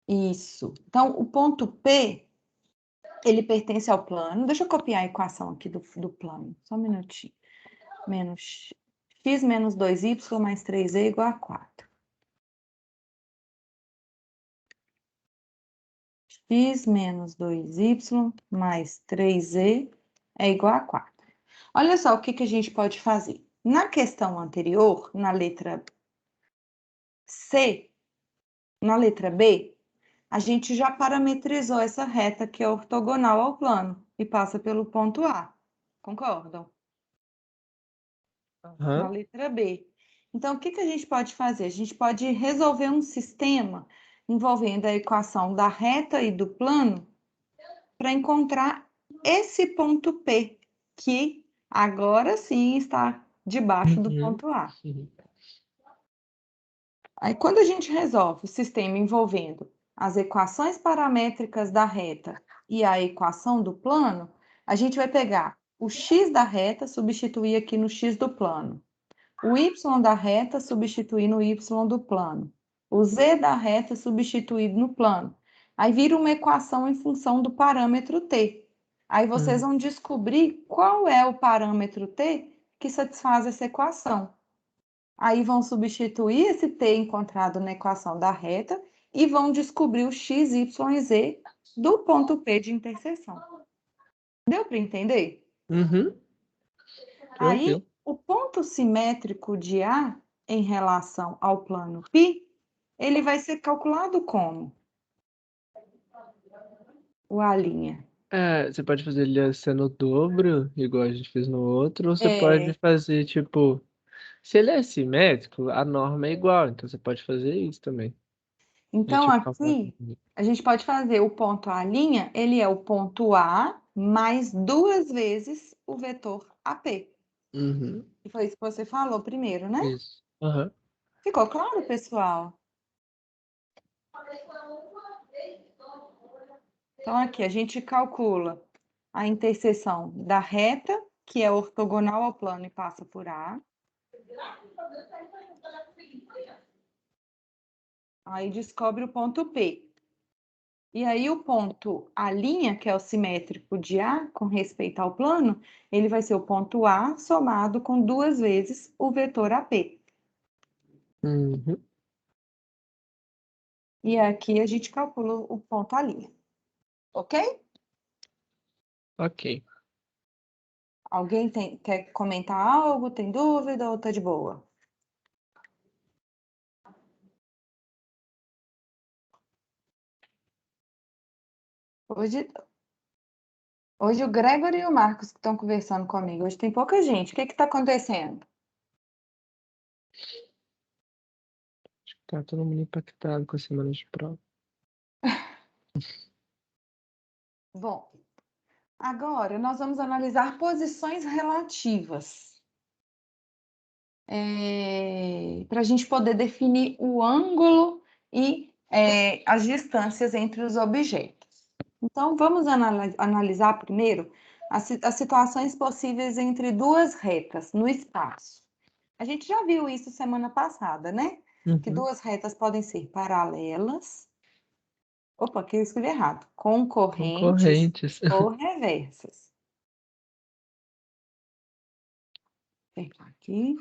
isso. Então, o ponto P, ele pertence ao plano. Deixa eu copiar a equação aqui do plano. Só um minutinho. Menos x menos 2y mais 3e igual a 4. X menos 2y mais 3e é igual a 4. Olha só o que a gente pode fazer. Na questão anterior, na letra C, na letra B, a gente já parametrizou essa reta que é ortogonal ao plano e passa pelo ponto A. Concordam? Na Aham. letra B. Então, o que a gente pode fazer? A gente pode resolver um sistema envolvendo a equação da reta e do plano para encontrar esse ponto P, que agora sim está debaixo do Uhum. ponto A. Uhum. Aí, quando a gente resolve o sistema envolvendo as equações paramétricas da reta e a equação do plano, a gente vai pegar o x da reta, substituir aqui no x do plano. O y da reta, substituir no y do plano. O z da reta, substituído no plano. Aí vira uma equação em função do parâmetro t. Aí vocês vão descobrir qual é o parâmetro t que satisfaz essa equação. Aí vão substituir esse t encontrado na equação da reta e vão descobrir o x, y e z do ponto P de interseção. Deu para entender? Uhum. Tranquilo. Aí, o ponto simétrico de A em relação ao plano π, ele vai ser calculado como? O A'. Você pode fazer ele sendo o dobro, igual a gente fez no outro, ou você pode É, fazer, tipo, se ele é simétrico, a norma é igual, então você pode fazer isso também. De, então, tipo, calcular aqui, a gente pode fazer o ponto A', ele é o ponto A mais duas vezes o vetor AP. Uhum, E foi isso que você falou primeiro, né? isso. Aham. Ficou claro, pessoal? Então, aqui a gente calcula a interseção da reta, que é ortogonal ao plano e passa por A. Aí descobre o ponto P. E aí o ponto A', que é o simétrico de A com respeito ao plano, ele vai ser o ponto A somado com duas vezes o vetor AP. Uhum. E aqui a gente calcula o ponto A'. Ok? Ok. Alguém quer comentar algo? Tem dúvida ou tá de boa? Hoje o Gregory e o Marcos que estão conversando comigo. Hoje tem pouca gente. O que está acontecendo? Tá todo mundo impactado com a semana de prova. Bom, agora nós vamos analisar posições relativas. Para a gente poder definir o ângulo e as distâncias entre os objetos. Então, vamos analisar primeiro as situações possíveis entre duas retas no espaço. A gente já viu isso semana passada, né? Que Uhum. duas retas podem ser paralelas. Opa, aqui eu escrevi errado. Concorrentes Concorrentes. ou reversas. Vou pegar aqui.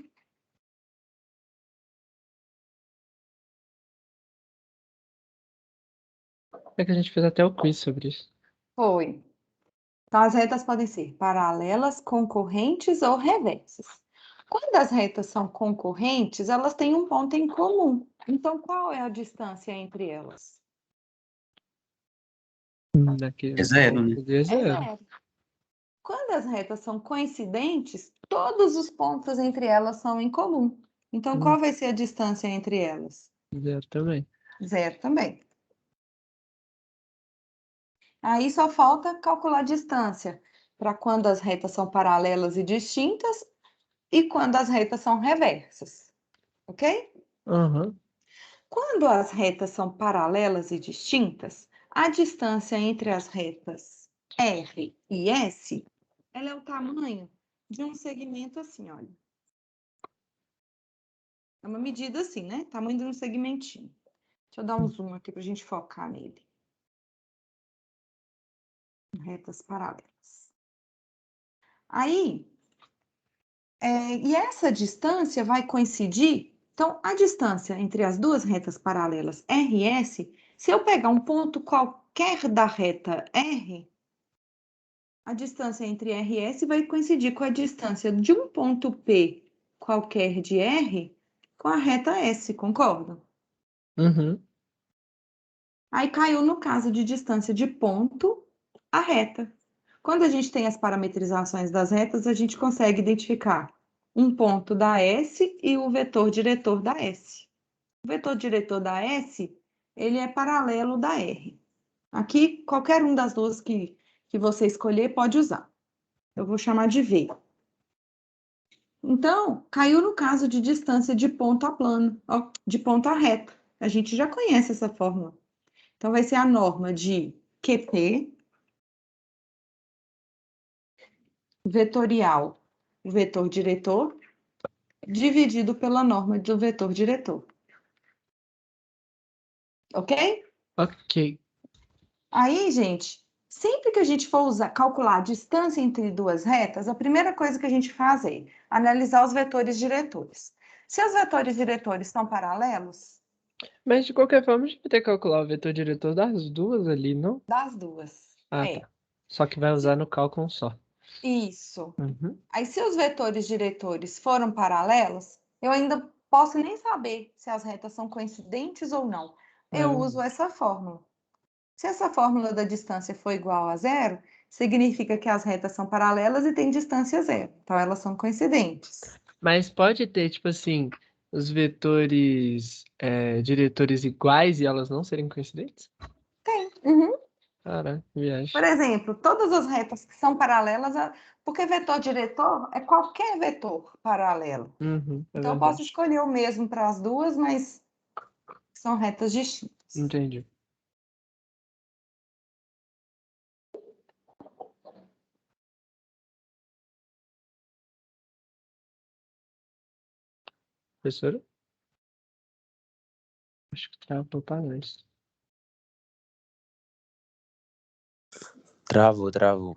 É que a gente fez até o quiz sobre isso. Foi. Então, as retas podem ser paralelas, concorrentes ou reversas. Quando as retas são concorrentes, elas têm um ponto em comum. Então, qual é a distância entre elas? Naquele É zero, né? ponto de É zero. zero. Quando as retas são coincidentes, todos os pontos entre elas são em comum. Então, qual vai ser a distância entre elas? Zero também. Zero também. Aí só falta calcular a distância para quando as retas são paralelas e distintas e quando as retas são reversas. Ok? Aham. Quando as retas são paralelas e distintas, a distância entre as retas R e S, ela é o tamanho de um segmento assim, olha. É uma medida assim, né? Tamanho de um segmentinho. Deixa eu dar um zoom aqui para a gente focar nele. Retas paralelas. Aí, e essa distância vai coincidir. Então, a distância entre as duas retas paralelas R e S, se eu pegar um ponto qualquer da reta R, a distância entre R e S vai coincidir com a distância de um ponto P qualquer de R com a reta S, concordam? Uhum. Aí caiu no caso de distância de ponto a reta. Quando a gente tem as parametrizações das retas, a gente consegue identificar um ponto da S e o vetor diretor da S. O vetor diretor da S, ele é paralelo da R. Aqui, qualquer um das duas que você escolher pode usar. Eu vou chamar de V. Então, caiu no caso de distância de ponto a plano, ó, de ponto a reta. A gente já conhece essa fórmula. Então, vai ser a norma de QP vetorial, o vetor diretor, dividido pela norma do vetor diretor. Ok? Ok. Aí, gente, sempre que a gente for calcular a distância entre duas retas, a primeira coisa que a gente faz é analisar os vetores diretores. Se os vetores diretores são paralelos, Mas de qualquer forma, a gente vai ter que calcular o vetor diretor das duas ali, não? das duas. Ah, É. tá. Só que vai usar no cálculo só. Isso. Uhum. Aí, se os vetores diretores foram paralelos, eu ainda posso nem saber se as retas são coincidentes ou não. É Eu uso essa fórmula. Se essa fórmula da distância for igual a zero, significa que as retas são paralelas e têm distância zero. Então, elas são coincidentes. Mas pode ter, tipo assim, os vetores diretores iguais e elas não serem coincidentes? Tem. Uhum. Caraca, Por viagem. exemplo, todas as retas que são paralelas, porque vetor diretor é qualquer vetor paralelo. Uhum, é Então, eu posso verdade. escolher o mesmo para as duas, mas são retas distintas. Entendi. Professora? Acho que travou para nós. Travou.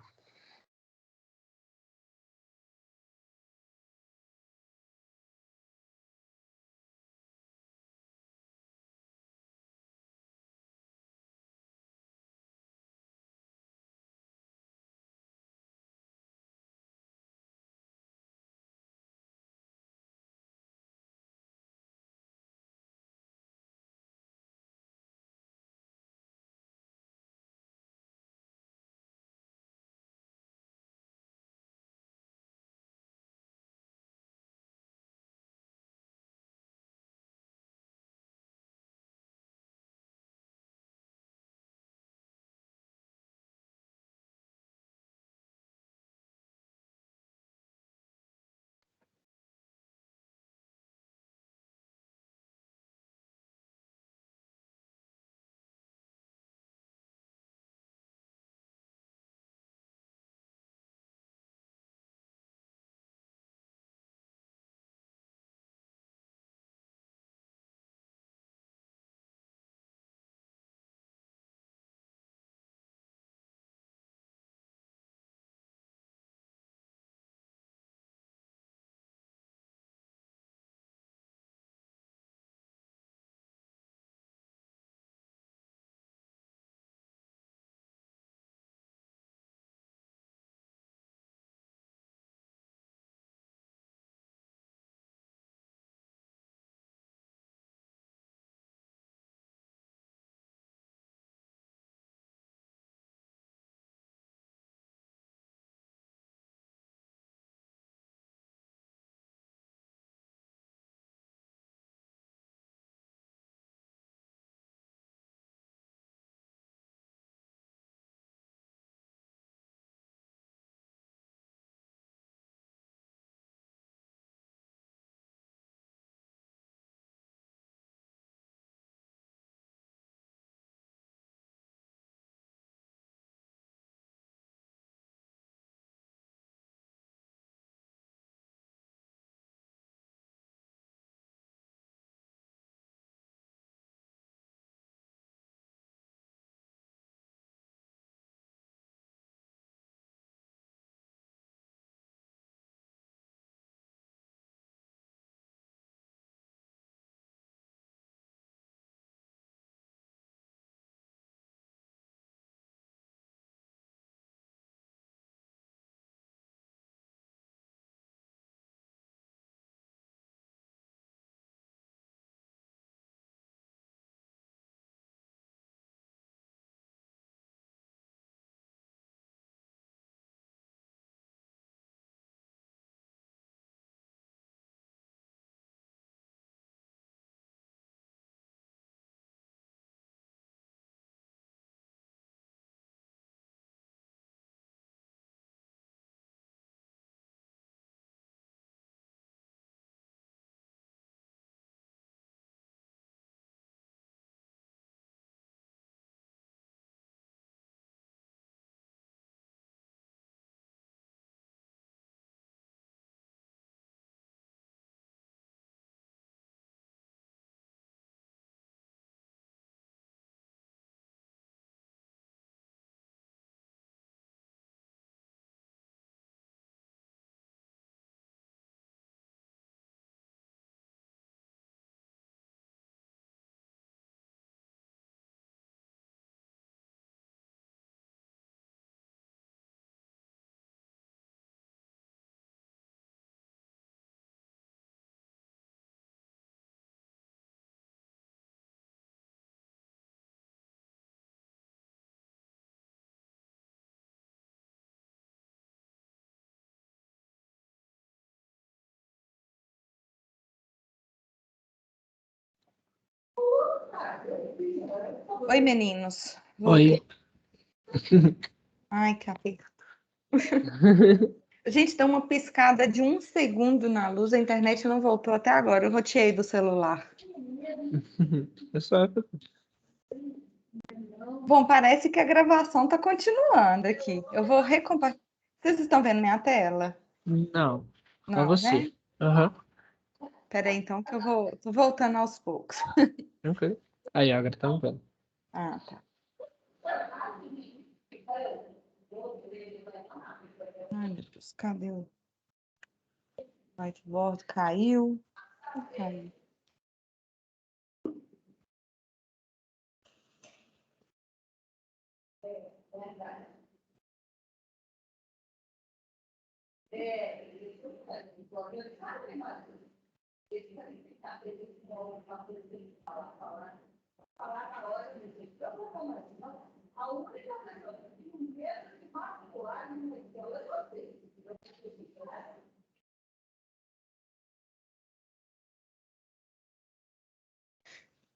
Oi, meninos. Oi. Voltei. Ai, que aperto. Gente, deu uma piscada de 1 segundo na luz, a internet não voltou até agora. Eu roteei do celular. É só... Bom, parece que a gravação está continuando aqui. Eu vou recompartilhar. Vocês estão vendo minha tela? Não, só Não, você. né? Aham, Peraí, então, que tô voltando aos poucos. tranquilo. Aí, agora tá vendo. Ah, tá. Ai, meu Deus, cadê o whiteboard? Caiu. Caiu.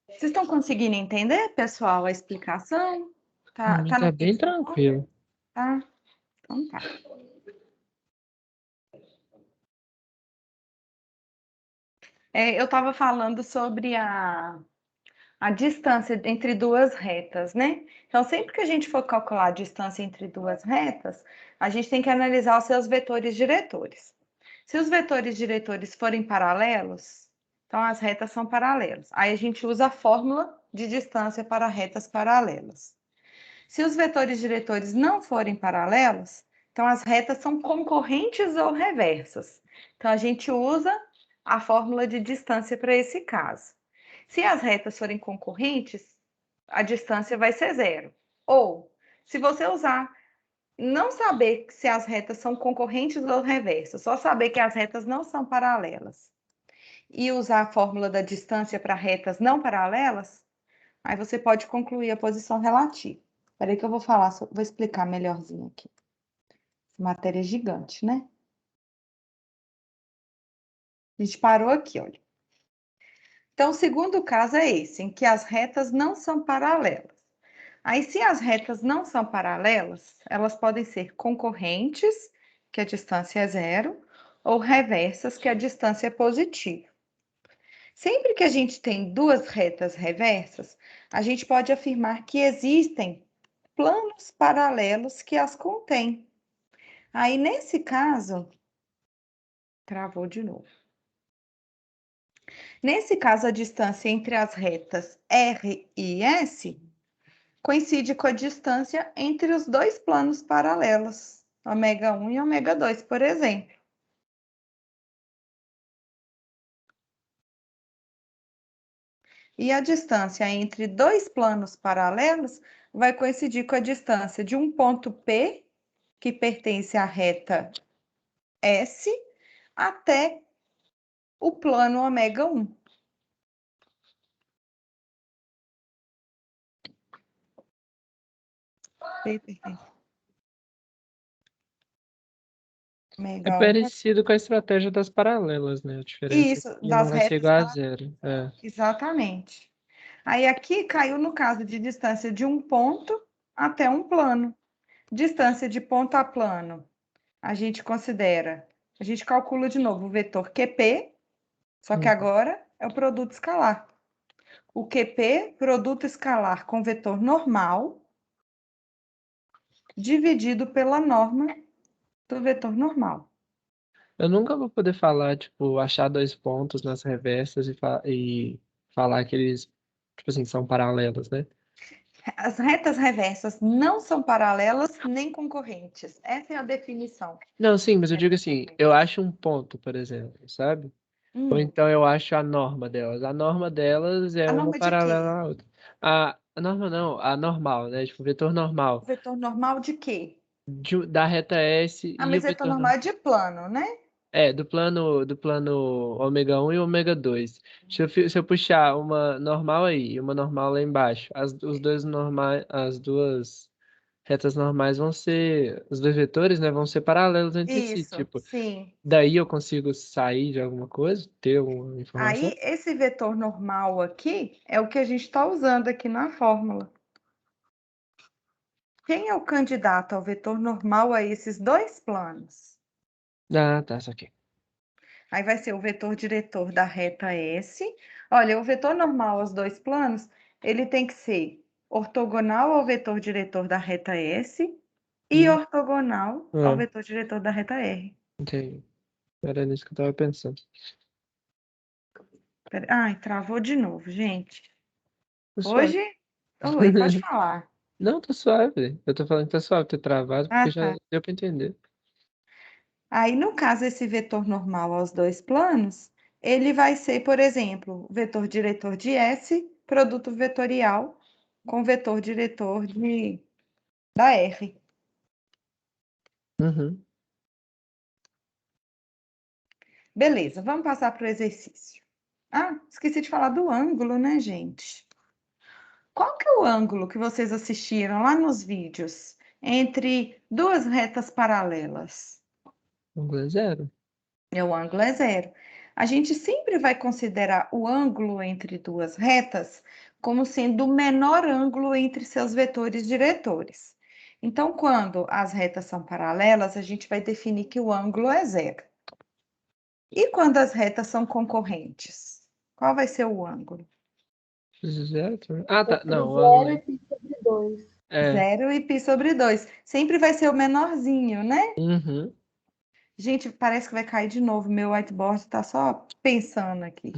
Vocês estão conseguindo entender, pessoal, a explicação? Tá Tá no bem mesmo tom? tranquilo. Tá? Então tá. Eu estava falando sobre a distância entre duas retas, né? Então, sempre que a gente for calcular a distância entre duas retas, a gente tem que analisar os seus vetores diretores. Se os vetores diretores forem paralelos, então as retas são paralelas. Aí a gente usa a fórmula de distância para retas paralelas. Se os vetores diretores não forem paralelos, então as retas são concorrentes ou reversas. Então a gente usa a fórmula de distância para esse caso. Se as retas forem concorrentes, a distância vai ser zero. Ou, se você usar, não saber se as retas são concorrentes ou reversas, só saber que as retas não são paralelas, e usar a fórmula da distância para retas não paralelas, aí você pode concluir a posição relativa. Espera aí que eu vou explicar melhorzinho aqui. Matéria é gigante, né? A gente parou aqui, olha. Então, o segundo caso é esse, em que as retas não são paralelas. Aí, se as retas não são paralelas, elas podem ser concorrentes, que a distância é zero, ou reversas, que a distância é positiva. Sempre que a gente tem duas retas reversas, a gente pode afirmar que existem planos paralelos que as contêm. Aí, nesse caso, travou de novo. Nesse caso, a distância entre as retas R e S coincide com a distância entre os dois planos paralelos, ômega 1 e ômega 2, por exemplo. E a distância entre dois planos paralelos vai coincidir com a distância de um ponto P, que pertence à reta S, até o plano ômega 1. É Ômega 1. parecido com a estratégia das paralelas, né? A diferença é Isso, que uma das vai ser retas igual a paralelas. zero. É. Exatamente. Aí aqui caiu no caso de distância de um ponto até um plano. Distância de ponto a plano, a gente calcula de novo o vetor QP, só que agora é o produto escalar. O QP, produto escalar com vetor normal, dividido pela norma do vetor normal. Eu nunca vou poder falar, tipo, achar dois pontos nas reversas e falar que eles, tipo assim, são paralelos, né? As retas reversas não são paralelas nem concorrentes. Essa é a definição. Não, sim, mas eu digo assim, eu acho um ponto, por exemplo, sabe? Ou então eu acho a norma delas. A norma delas é A uma norma de quê? paralela à outra. A norma não, a normal, né? Tipo, o vetor O normal. vetor normal de quê? Da reta S Ah, e o mas vetor vetor normal é de plano, né? do plano ômega 1 e ômega 2. Se eu puxar uma normal aí e uma normal lá embaixo, os dois normais, as duas retas normais vão ser, os dois vetores, né, vão ser paralelos entre si, Isso, tipo, sim. daí eu consigo sair de alguma coisa, ter alguma informação? Aí, esse vetor normal aqui é o que a gente está usando aqui na fórmula. Quem é o candidato ao vetor normal a esses dois planos? Ah, tá, isso aqui. Aí vai ser o vetor diretor da reta S. Olha, o vetor normal aos dois planos, ele tem que ser ortogonal ao vetor diretor da reta S e ortogonal ao vetor diretor da reta R. Entendi. Era nisso que eu tava pensando. Ai, travou de novo, gente. Tá suave. Hoje... Oi, pode falar. Não, tá suave. Eu tô falando que tá suave ter travado, porque Ah, já tá. deu pra entender. Aí, no caso, esse vetor normal aos dois planos, ele vai ser, por exemplo, o vetor diretor de S, produto vetorial com vetor diretor da R. Uhum. Beleza, vamos passar para o exercício. Ah, esqueci de falar do ângulo, né, gente? Qual que é o ângulo que vocês assistiram lá nos vídeos entre duas retas paralelas? Ângulo é zero. O ângulo é zero. A gente sempre vai considerar o ângulo entre duas retas como sendo o menor ângulo entre seus vetores diretores. Então, quando as retas são paralelas, a gente vai definir que o ângulo é zero. E quando as retas são concorrentes? Qual vai ser o ângulo? Zero também. Ah, tá. Entre Não, o ângulo 0 e π sobre 2. é. Zero e π sobre 2. Sempre vai ser o menorzinho, né? Uhum. Gente, parece que vai cair de novo. Meu whiteboard tá só pensando aqui.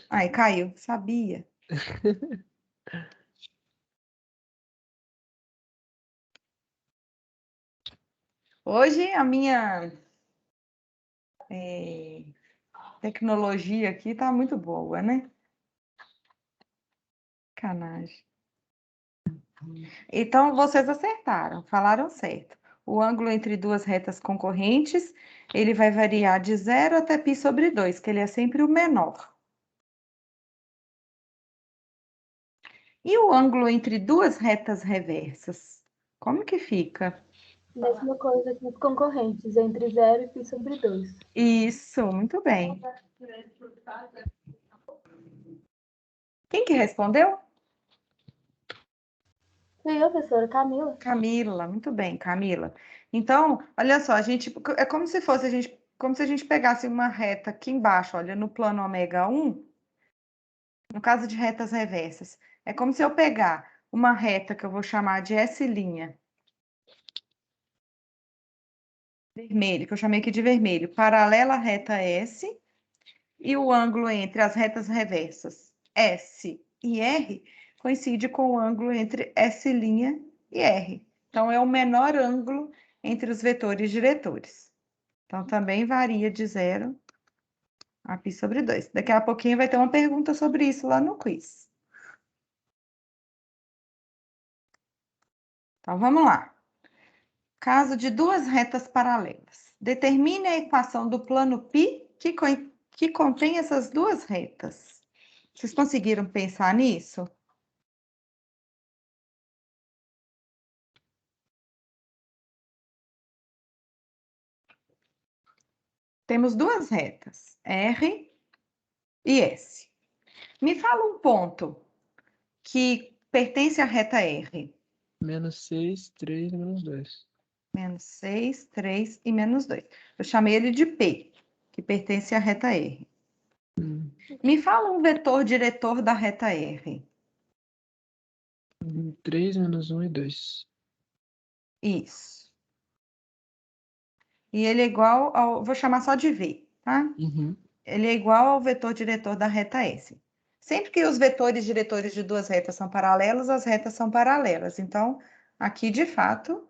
Aí, caiu. Sabia. Hoje a minha tecnologia aqui tá muito boa, né? Canagem. Então, vocês acertaram, falaram certo. O ângulo entre duas retas concorrentes, ele vai variar de 0 até π sobre 2, que ele é sempre o menor. E o ângulo entre duas retas reversas? Como que fica? Mesma coisa que os concorrentes, entre 0 e π sobre 2. Isso, muito bem. Quem que respondeu? E eu, professora Camila? Camila, muito bem, Camila. Então, olha só, a gente é como se fosse como se a gente pegasse uma reta aqui embaixo, olha, no plano ômega 1, no caso de retas reversas, é como se eu pegar uma reta que eu vou chamar de S', vermelho, que eu chamei aqui de vermelho, paralela à reta S, e o ângulo entre as retas reversas S e R coincide com o ângulo entre S' e R. Então, é o menor ângulo entre os vetores diretores. Então, também varia de 0 a π sobre 2. Daqui a pouquinho vai ter uma pergunta sobre isso lá no quiz. Então, vamos lá. Caso de duas retas paralelas. Determine a equação do plano π que contém essas duas retas. Vocês conseguiram pensar nisso? Temos duas retas, R e S. Me fala um ponto que pertence à reta R. Menos 6, 3 e menos 2. Menos 6, 3 e menos 2. Eu chamei ele de P, que pertence à reta R. Me fala um vetor diretor da reta R. 3 menos 1 e 2. Isso. E ele é igual ao... Vou chamar só de V, tá? Uhum. Ele é igual ao vetor diretor da reta S. Sempre que os vetores diretores de duas retas são paralelos, as retas são paralelas. Então, aqui, de fato,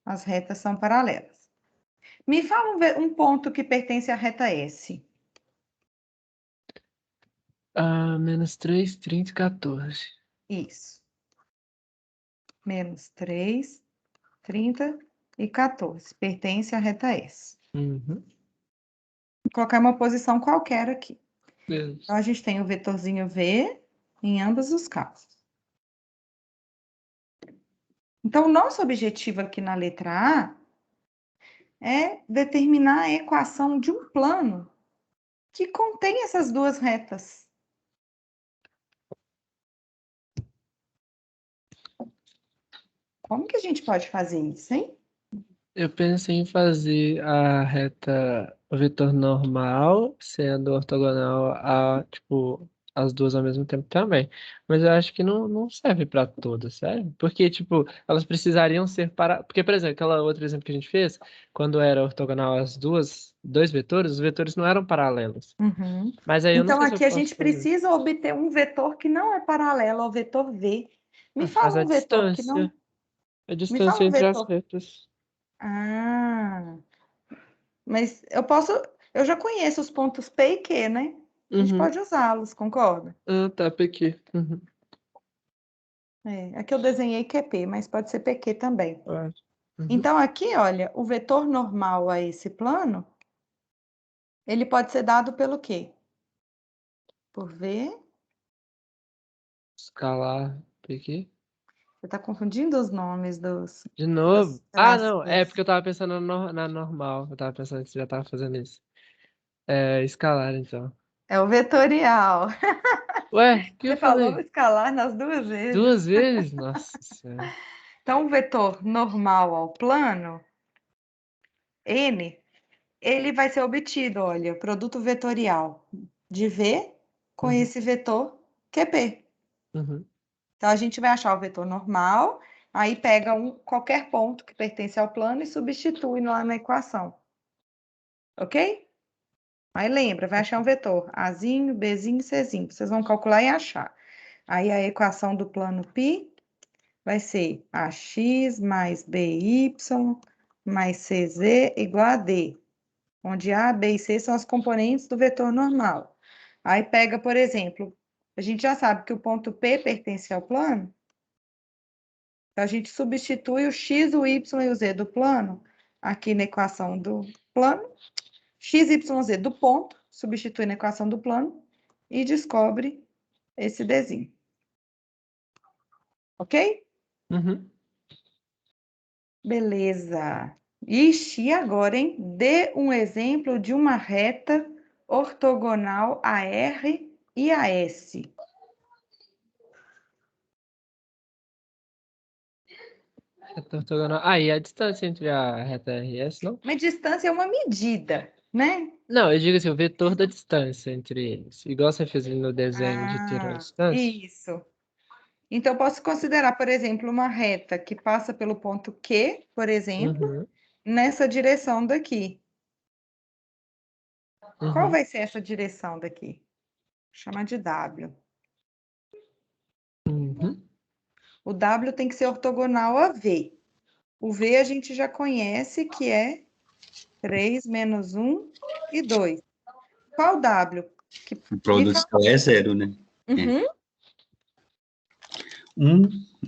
as retas são paralelas. Me fala um ponto que pertence à reta S. Menos 3, 30 e 14. Isso. Menos 3, 30 e 14. Pertence à reta S. Uhum. Vou colocar uma posição qualquer aqui. Beleza. Então, a gente tem o vetorzinho V em ambos os casos. Então, Então, o nosso objetivo aqui na letra A é determinar a equação de um plano que contém essas duas retas. Como que a gente pode fazer isso, hein? Eu pensei em fazer a reta, o vetor normal sendo ortogonal a, tipo, as duas ao mesmo tempo também. Mas eu acho que não serve para todas, sério? Porque, tipo, elas precisariam ser para... Porque, por exemplo, aquela outro exemplo que a gente fez, quando era ortogonal as dois vetores, os vetores não eram paralelos. Uhum. Mas aí eu não Então, sei se eu aqui a posso gente fazer. precisa obter um vetor que não é paralelo ao vetor V. Me Faz fala a um vetor que não... Me distância fala um entre as vetor. retas. Ah, mas eu já conheço os pontos P e Q, né? A gente Uhum. pode usá-los, concorda? Ah, tá, PQ. Uhum. Aqui eu desenhei QP, mas pode ser PQ também. Uhum. Então, aqui, olha, o vetor normal a esse plano, ele pode ser dado pelo quê? Por V. Escalar PQ. Você está confundindo os nomes De novo? das Ah, não. É traços. porque eu tava pensando na normal. Eu tava pensando que você já tava fazendo isso. É, escalar, então. É o vetorial. Ué, o que eu Você falou falei? escalar nas duas vezes. Duas vezes? Nossa Senhora. Então, o vetor normal ao plano, N, ele vai ser obtido, olha, produto vetorial de V com Uhum. esse vetor QP. Uhum. Então, a gente vai achar o vetor normal, aí pega qualquer ponto que pertence ao plano e substitui lá na equação. Ok? Aí lembra, vai achar um vetor Azinho, Bzinho, Czinho. Vocês vão calcular e achar. Aí a equação do plano π vai ser AX mais BY mais CZ igual a D, onde A, B e C são as componentes do vetor normal. Aí pega, por exemplo, a gente já sabe que o ponto P pertence ao plano, então a gente substitui o X, o Y e o Z do plano aqui na equação do plano, X, Y, Z do ponto, substitui na equação do plano e descobre esse Dzinho. Ok? Uhum. Beleza. Ixi, e agora, hein? Dê um exemplo de uma reta ortogonal a R e a S. Reta ortogonal. Ah, e a distância entre a reta R e S, não? Uma distância é uma medida, né? Não, eu digo assim, o vetor da distância entre eles. Igual você fez ali no desenho de ter uma Ah, distância. isso. Então, eu posso considerar, por exemplo, uma reta que passa pelo ponto Q, por exemplo, Uhum. nessa direção daqui. Qual Uhum. vai ser essa direção daqui? Vou chamar de W. Uhum. O W tem que ser ortogonal a V. O V a gente já conhece que é 3 menos 1 e 2. Qual W? O produto escalar é zero, né? Uhum.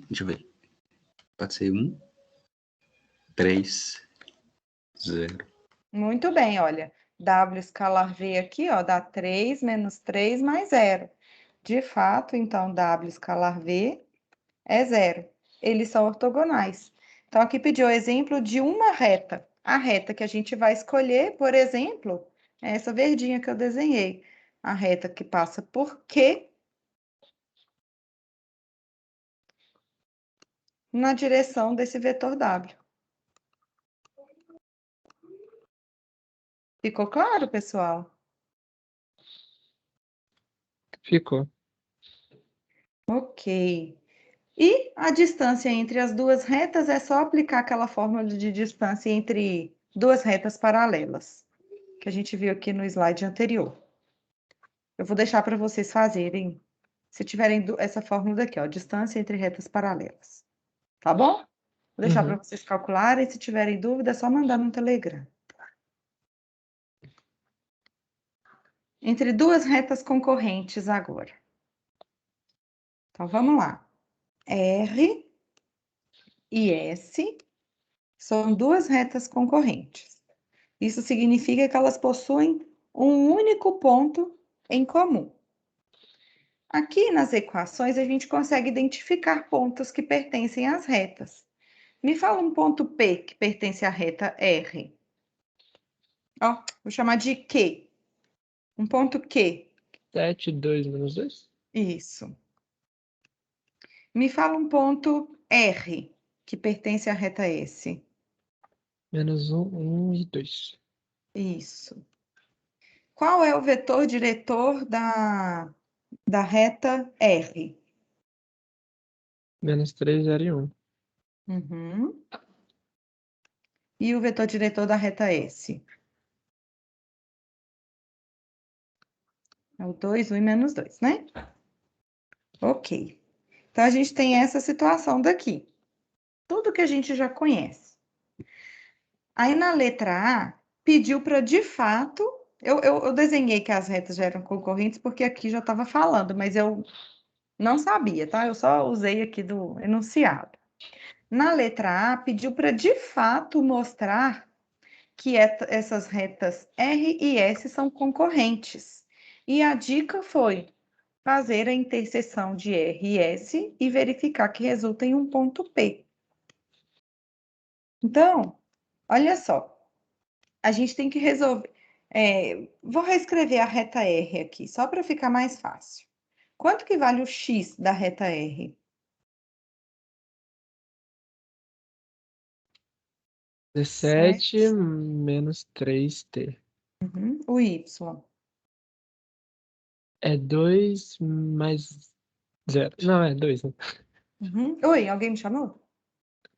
deixa eu ver. Pode ser 1, 3, 0. Muito bem, olha. W escalar V aqui, ó, dá 3 menos 3 mais 0. De fato, então, W escalar V é 0. Eles são ortogonais. Então, aqui pediu o exemplo de uma reta. A reta que a gente vai escolher, por exemplo, é essa verdinha que eu desenhei. A reta que passa por Q na direção desse vetor W. Ficou claro, pessoal? Ficou. Ok. E a distância entre as duas retas é só aplicar aquela fórmula de distância entre duas retas paralelas, que a gente viu aqui no slide anterior. Eu vou deixar para vocês fazerem, se tiverem essa fórmula daqui, ó, distância entre retas paralelas. Tá bom? Vou deixar para Uhum. vocês calcularem, se tiverem dúvida, é só mandar no Telegram. Entre duas retas concorrentes agora. Então, vamos lá. R e S são duas retas concorrentes. Isso significa que elas possuem um único ponto em comum. Aqui nas equações, a gente consegue identificar pontos que pertencem às retas. Me fala um ponto P que pertence à reta R. Ó, vou chamar de Q. Um ponto Q. 7, 2 menos 2. Isso. Me fala um ponto R que pertence à reta S. Menos 1 e 2. Isso. Qual é o vetor diretor da reta R? Menos 3, 0 e 1. Uhum. E o vetor diretor da reta S? É o 2, 1 e menos 2, né? Ok. Então, a gente tem essa situação daqui. Tudo que a gente já conhece. Aí, na letra A, pediu para, de fato... Eu desenhei que as retas já eram concorrentes, porque aqui já estava falando, mas eu não sabia, tá? Eu só usei aqui do enunciado. Na letra A, pediu para, de fato, mostrar que essas retas R e S são concorrentes. E a dica foi fazer a interseção de R e S e verificar que resulta em um ponto P. Então, olha só, a gente tem que resolver. Vou reescrever a reta R aqui, só para ficar mais fácil. Quanto que vale o X da reta R? 17 menos 3t. Uhum. O Y. É 2 mais 0. Não, é 2, né? Uhum. Oi, alguém me chamou?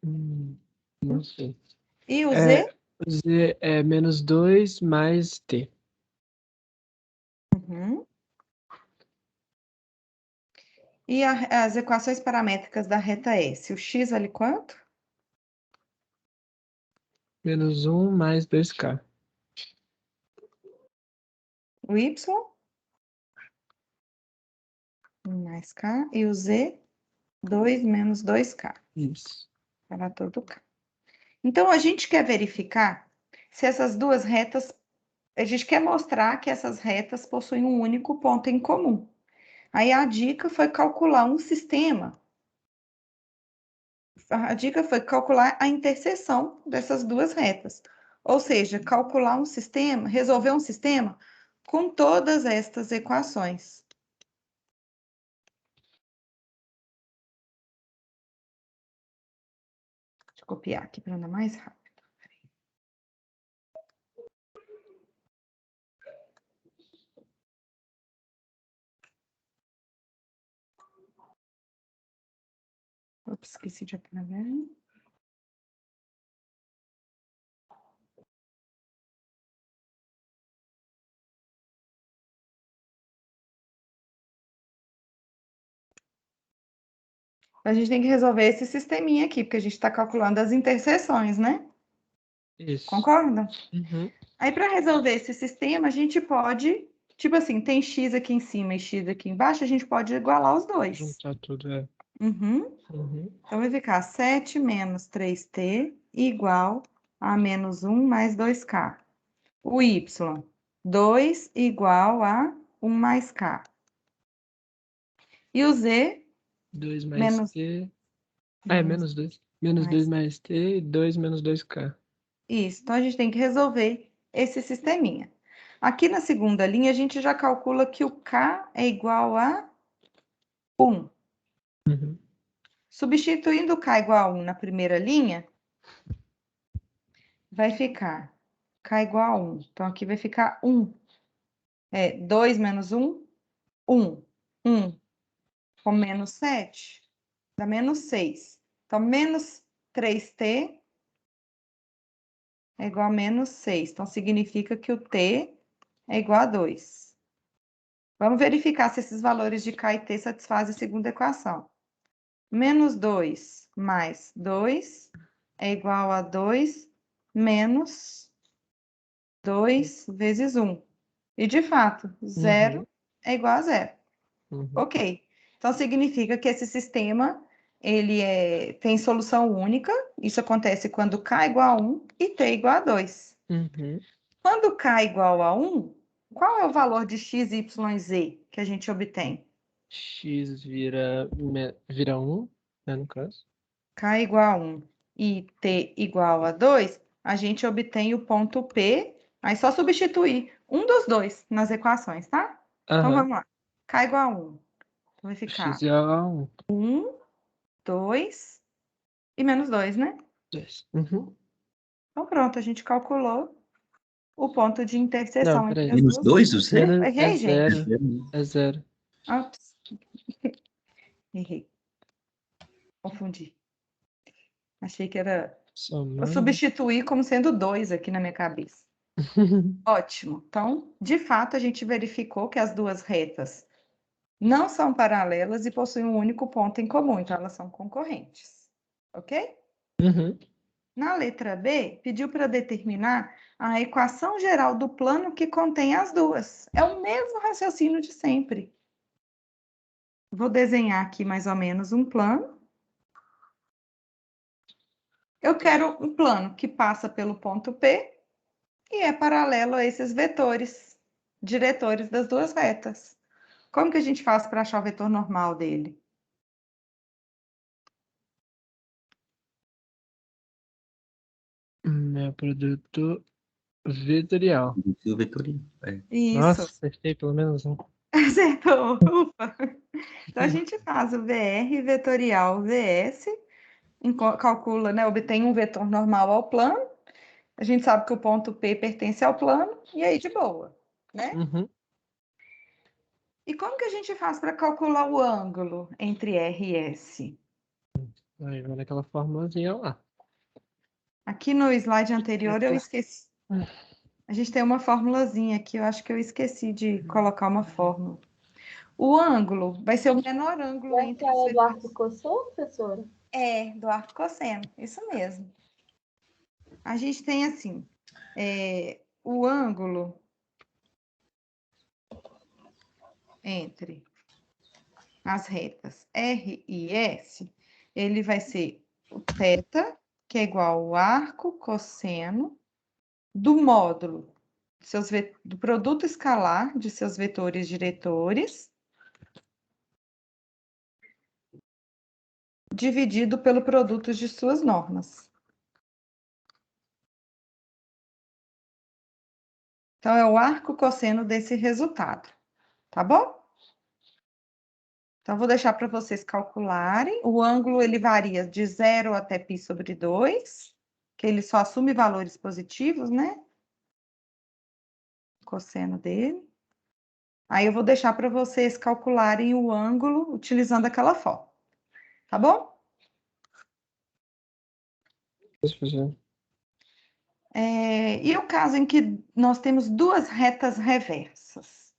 Não sei. E o Z? O Z é menos 2 mais t. Uhum. E as equações paramétricas da reta S? O X vale quanto? Menos 1 mais 2k. O Y? 1 mais K. E o Z? 2 menos 2K. Isso. Para todo K. Então, a gente quer verificar se essas duas retas... A gente quer mostrar que essas retas possuem um único ponto em comum. Aí, a dica foi calcular um sistema. A dica foi calcular a interseção dessas duas retas. Ou seja, calcular um sistema, resolver um sistema com todas estas equações. Deixa eu copiar aqui para andar mais rápido. Ops, esqueci de apagar. A gente tem que resolver esse sisteminha aqui, porque a gente está calculando as interseções, né? Isso. Concorda? Uhum. Aí, para resolver esse sistema, a gente pode, tipo assim, tem x aqui em cima e x aqui embaixo, a gente pode igualar os dois. Juntar tudo, é. Uhum. Então, vai ficar 7 menos 3t igual a menos 1 mais 2k. O y, 2 igual a 1 mais k. E o z, 2 mais menos... t. É, menos 2. Menos 2 mais t e 2 menos 2k. Isso, então a gente tem que resolver esse sisteminha. Aqui na segunda linha, a gente já calcula que o k é igual a 1. Uhum. Substituindo o k igual a 1 na primeira linha, vai ficar k igual a 1. Então, aqui vai ficar 1. 2 menos 1, 1. 1 com menos 7, dá menos 6. Então, menos 3t é igual a menos 6. Então, significa que o t é igual a 2. Vamos verificar se esses valores de k e t satisfazem a segunda equação. Menos 2 mais 2 é igual a 2 menos 2 vezes 1. E, de fato, 0 é igual a 0. Uhum. Ok. Então, significa que esse sistema ele tem solução única. Isso acontece quando k é igual a 1 e t é igual a 2. Uhum. Quando k é igual a 1, qual é o valor de x, y e z que a gente obtém? X vira 1, né, no caso. K é igual a 1. e t igual a 2, a gente obtém o ponto P, aí só substituir um dos dois nas equações, tá? Então, Aham. vamos lá. K igual a 1. Então, vai ficar X igual a 1. 2 e menos 2, né? 2. Uhum. Então, pronto, a gente calculou o ponto de interseção Não, entre peraí. as Menos duas. 2 o C? É Errei, gente. zero. É zero. Ops. Errei. Confundi. Achei que era... Eu Somando. substituí como sendo 2 aqui na minha cabeça. Ótimo. Então, de fato, a gente verificou que as duas retas não são paralelas e possuem um único ponto em comum, então elas são concorrentes. Ok? Uhum. Na letra B, pediu para determinar a equação geral do plano que contém as duas. É o mesmo raciocínio de sempre. Vou desenhar aqui mais ou menos um plano. Eu quero um plano que passa pelo ponto P e é paralelo a esses vetores, diretores das duas retas. Como que a gente faz para achar o vetor normal dele? Meu produto vetorial. O vetorial. É. Nossa, Isso, acertei pelo menos um. acertou. Ufa. Então, a gente faz o VR vetorial VS, calcula, né, obtém um vetor normal ao plano. A gente sabe que o ponto P pertence ao plano, e aí de boa, né? Uhum. E como que a gente faz para calcular o ângulo entre R e S? Aí vai naquela formulazinha lá. Aqui no slide anterior eu esqueci. A gente tem uma formulazinha aqui, eu acho que eu esqueci de colocar uma fórmula. O ângulo vai ser o menor ângulo entre Essa os é do arco vetores. cosseno, professora? É, do arco cosseno, isso mesmo. A gente tem assim, o ângulo entre as retas R e S, ele vai ser o θ, que é igual ao arco cosseno do módulo do produto escalar de seus vetores diretores, dividido pelo produto de suas normas. Então, é o arco cosseno desse resultado, tá bom? Então, vou deixar para vocês calcularem. O ângulo, ele varia de 0 até π sobre 2, que ele só assume valores positivos, né? O cosseno dele. Aí, eu vou deixar para vocês calcularem o ângulo utilizando aquela fórmula, tá bom? E o caso em que nós temos duas retas reversas?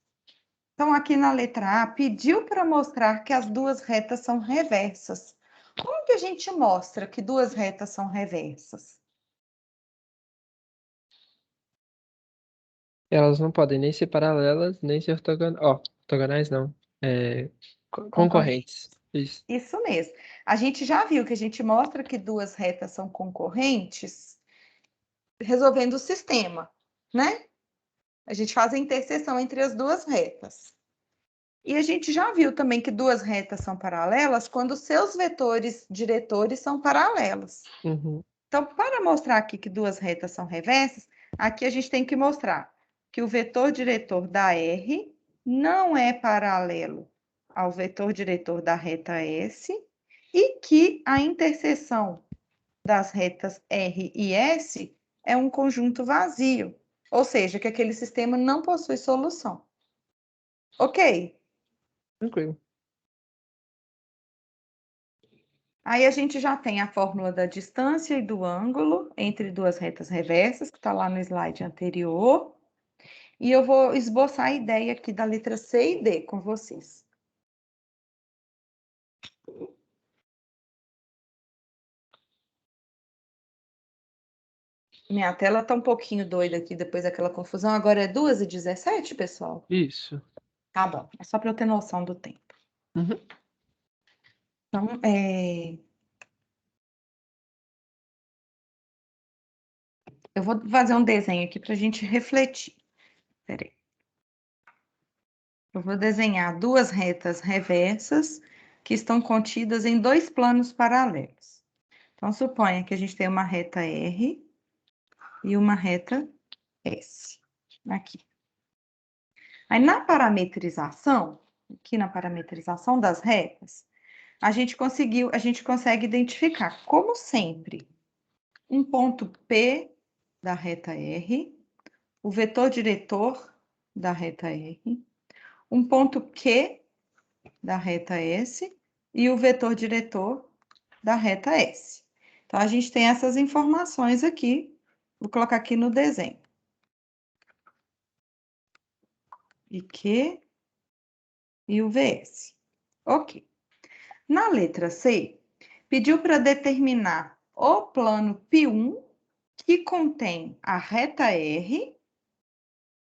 Então, aqui na letra A, pediu para mostrar que as duas retas são reversas. Como que a gente mostra que duas retas são reversas? Elas não podem nem ser paralelas, nem ser ortogonais. Ó, ortogonais não. Concorrentes. Isso. Isso mesmo. A gente já viu que a gente mostra que duas retas são concorrentes resolvendo o sistema, né? A gente faz a interseção entre as duas retas. E a gente já viu também que duas retas são paralelas quando seus vetores diretores são paralelos. Uhum. Então, para mostrar aqui que duas retas são reversas, aqui a gente tem que mostrar que o vetor diretor da R não é paralelo ao vetor diretor da reta S e que a interseção das retas R e S é um conjunto vazio, ou seja, que aquele sistema não possui solução. Ok? Tranquilo. Aí a gente já tem a fórmula da distância e do ângulo entre duas retas reversas, que está lá no slide anterior. E eu vou esboçar a ideia aqui da letra C e D com vocês. Minha tela está um pouquinho doida aqui depois daquela confusão. Agora é 2h17, pessoal? Isso. Tá bom, é só para eu ter noção do tempo. Uhum. Então, eu vou fazer um desenho aqui para a gente refletir. Peraí. Eu vou desenhar duas retas reversas que estão contidas em dois planos paralelos. Então, suponha que a gente tem uma reta R e uma reta S. Aqui. Aí, na parametrização, aqui na parametrização das retas, a gente consegue identificar, como sempre, um ponto P da reta R, o vetor diretor da reta R, um ponto Q da reta S e o vetor diretor da reta S. Então, a gente tem essas informações aqui. Vou colocar aqui no desenho. E Q e o VS. Ok. Na letra C, pediu para determinar o plano P1, que contém a reta R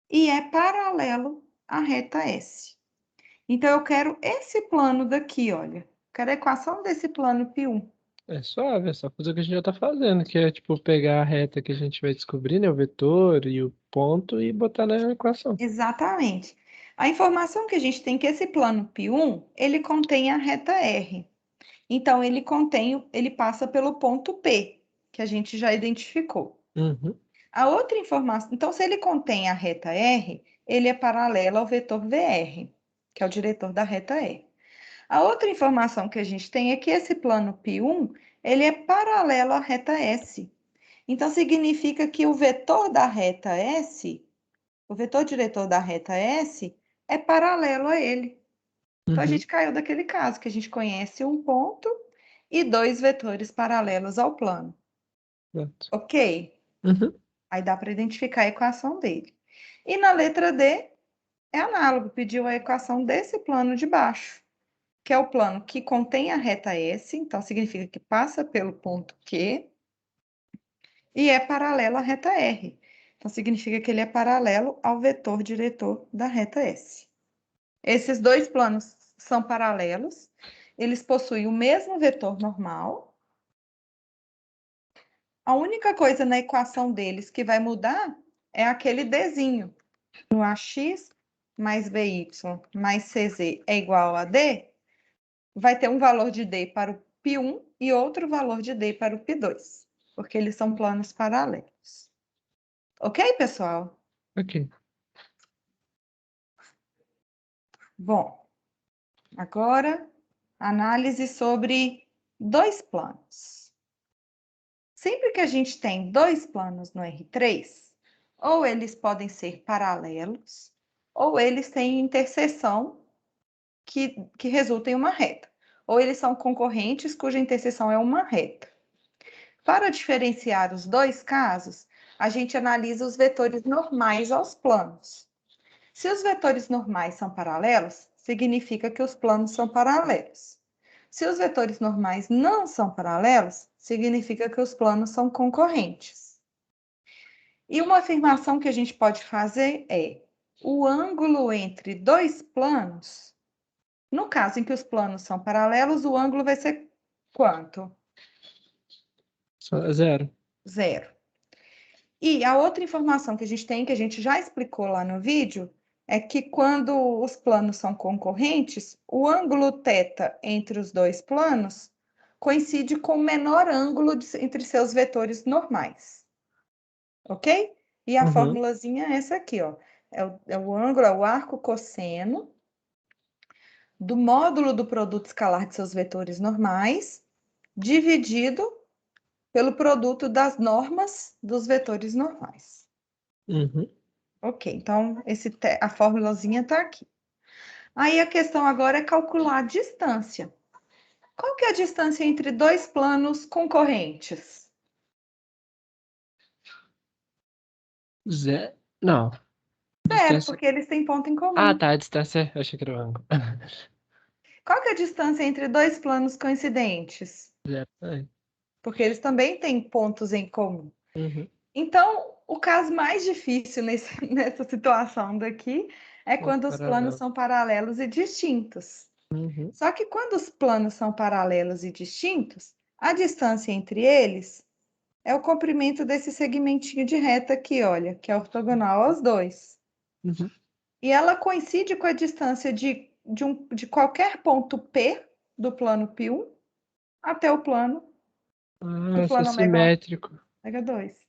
e é paralelo à reta S. Então, eu quero esse plano daqui, olha. Quero a equação desse plano P1. É suave, é só fazer o que a gente já tá fazendo, que é tipo pegar a reta que a gente vai descobrir, né? O vetor e o ponto e botar na equação. Exatamente. A informação que a gente tem é que esse plano P1, ele contém a reta R. Então, ele passa pelo ponto P, que a gente já identificou. Uhum. A outra informação, então, se ele contém a reta R, ele é paralelo ao vetor VR, que é o diretor da reta R. A outra informação que a gente tem é que esse plano P1, ele é paralelo à reta S. Então, significa que o vetor da reta S, o vetor diretor da reta S, é paralelo a ele. Então, a Uhum. gente caiu daquele caso, que a gente conhece um ponto e dois vetores paralelos ao plano. Pronto. Ok? Uhum. Aí dá para identificar a equação dele. E na letra D, é análogo, pediu a equação desse plano de baixo, que é o plano que contém a reta S, então significa que passa pelo ponto Q, e é paralelo à reta R. Então significa que ele é paralelo ao vetor diretor da reta S. Esses dois planos são paralelos, eles possuem o mesmo vetor normal. A única coisa na equação deles que vai mudar é aquele Dzinho. No AX mais BY mais CZ é igual a D, vai ter um valor de D para o P1 e outro valor de D para o P2, porque eles são planos paralelos. Ok, pessoal? Ok. Bom, agora análise sobre dois planos. Sempre que a gente tem dois planos no R3, ou eles podem ser paralelos, ou eles têm interseção que resulta em uma reta. Ou eles são concorrentes cuja interseção é uma reta. Para diferenciar os dois casos, a gente analisa os vetores normais aos planos. Se os vetores normais são paralelos, significa que os planos são paralelos. Se os vetores normais não são paralelos, significa que os planos são concorrentes. E uma afirmação que a gente pode fazer é: o ângulo entre dois planos, no caso em que os planos são paralelos, o ângulo vai ser quanto? Zero. Zero. E a outra informação que a gente tem, que a gente já explicou lá no vídeo, é que quando os planos são concorrentes, o ângulo θ entre os dois planos coincide com o menor ângulo entre seus vetores normais. Ok? E a Uhum. formulazinha é essa aqui, ó. É o ângulo, é o arco cosseno do módulo do produto escalar de seus vetores normais, dividido pelo produto das normas dos vetores normais. Uhum. Ok, então a formulazinha está aqui. Aí a questão agora é calcular a distância. Qual que é a distância entre dois planos concorrentes? Zero. Não. Zero, Distância. porque eles têm ponto em comum. Ah, tá. A distância. Eu achei que era o ângulo. Qual que é a distância entre dois planos coincidentes? Zero. É. Porque eles também têm pontos em comum. Uhum. Então, o caso mais difícil nessa situação daqui é quando os planos Paralelo. são paralelos e distintos. Uhum. Só que quando os planos são paralelos e distintos, a distância entre eles é o comprimento desse segmentinho de reta aqui, olha, que é ortogonal aos dois. Uhum. E ela coincide com a distância de qualquer ponto P do plano P1 até o plano do Ah, plano ômega 1, simétrico. ômega 2. Dá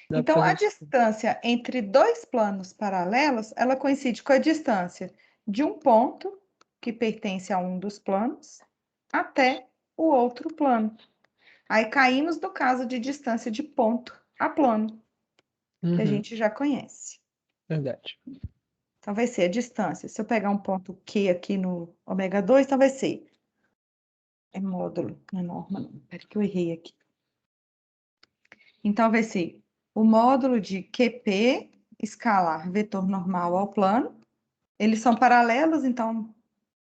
pra Então, a fazer isso. distância entre dois planos paralelos, ela coincide com a distância de um ponto, que pertence a um dos planos, até o outro plano. Aí caímos no caso de distância de ponto a plano, que a gente já conhece. Verdade. Então, vai ser a distância. Se eu pegar um ponto Q aqui no ômega 2, então vai ser... É módulo, não é norma, não. Espera que eu errei aqui. Então, vai ser o módulo de QP escalar vetor normal ao plano. Eles são paralelos, então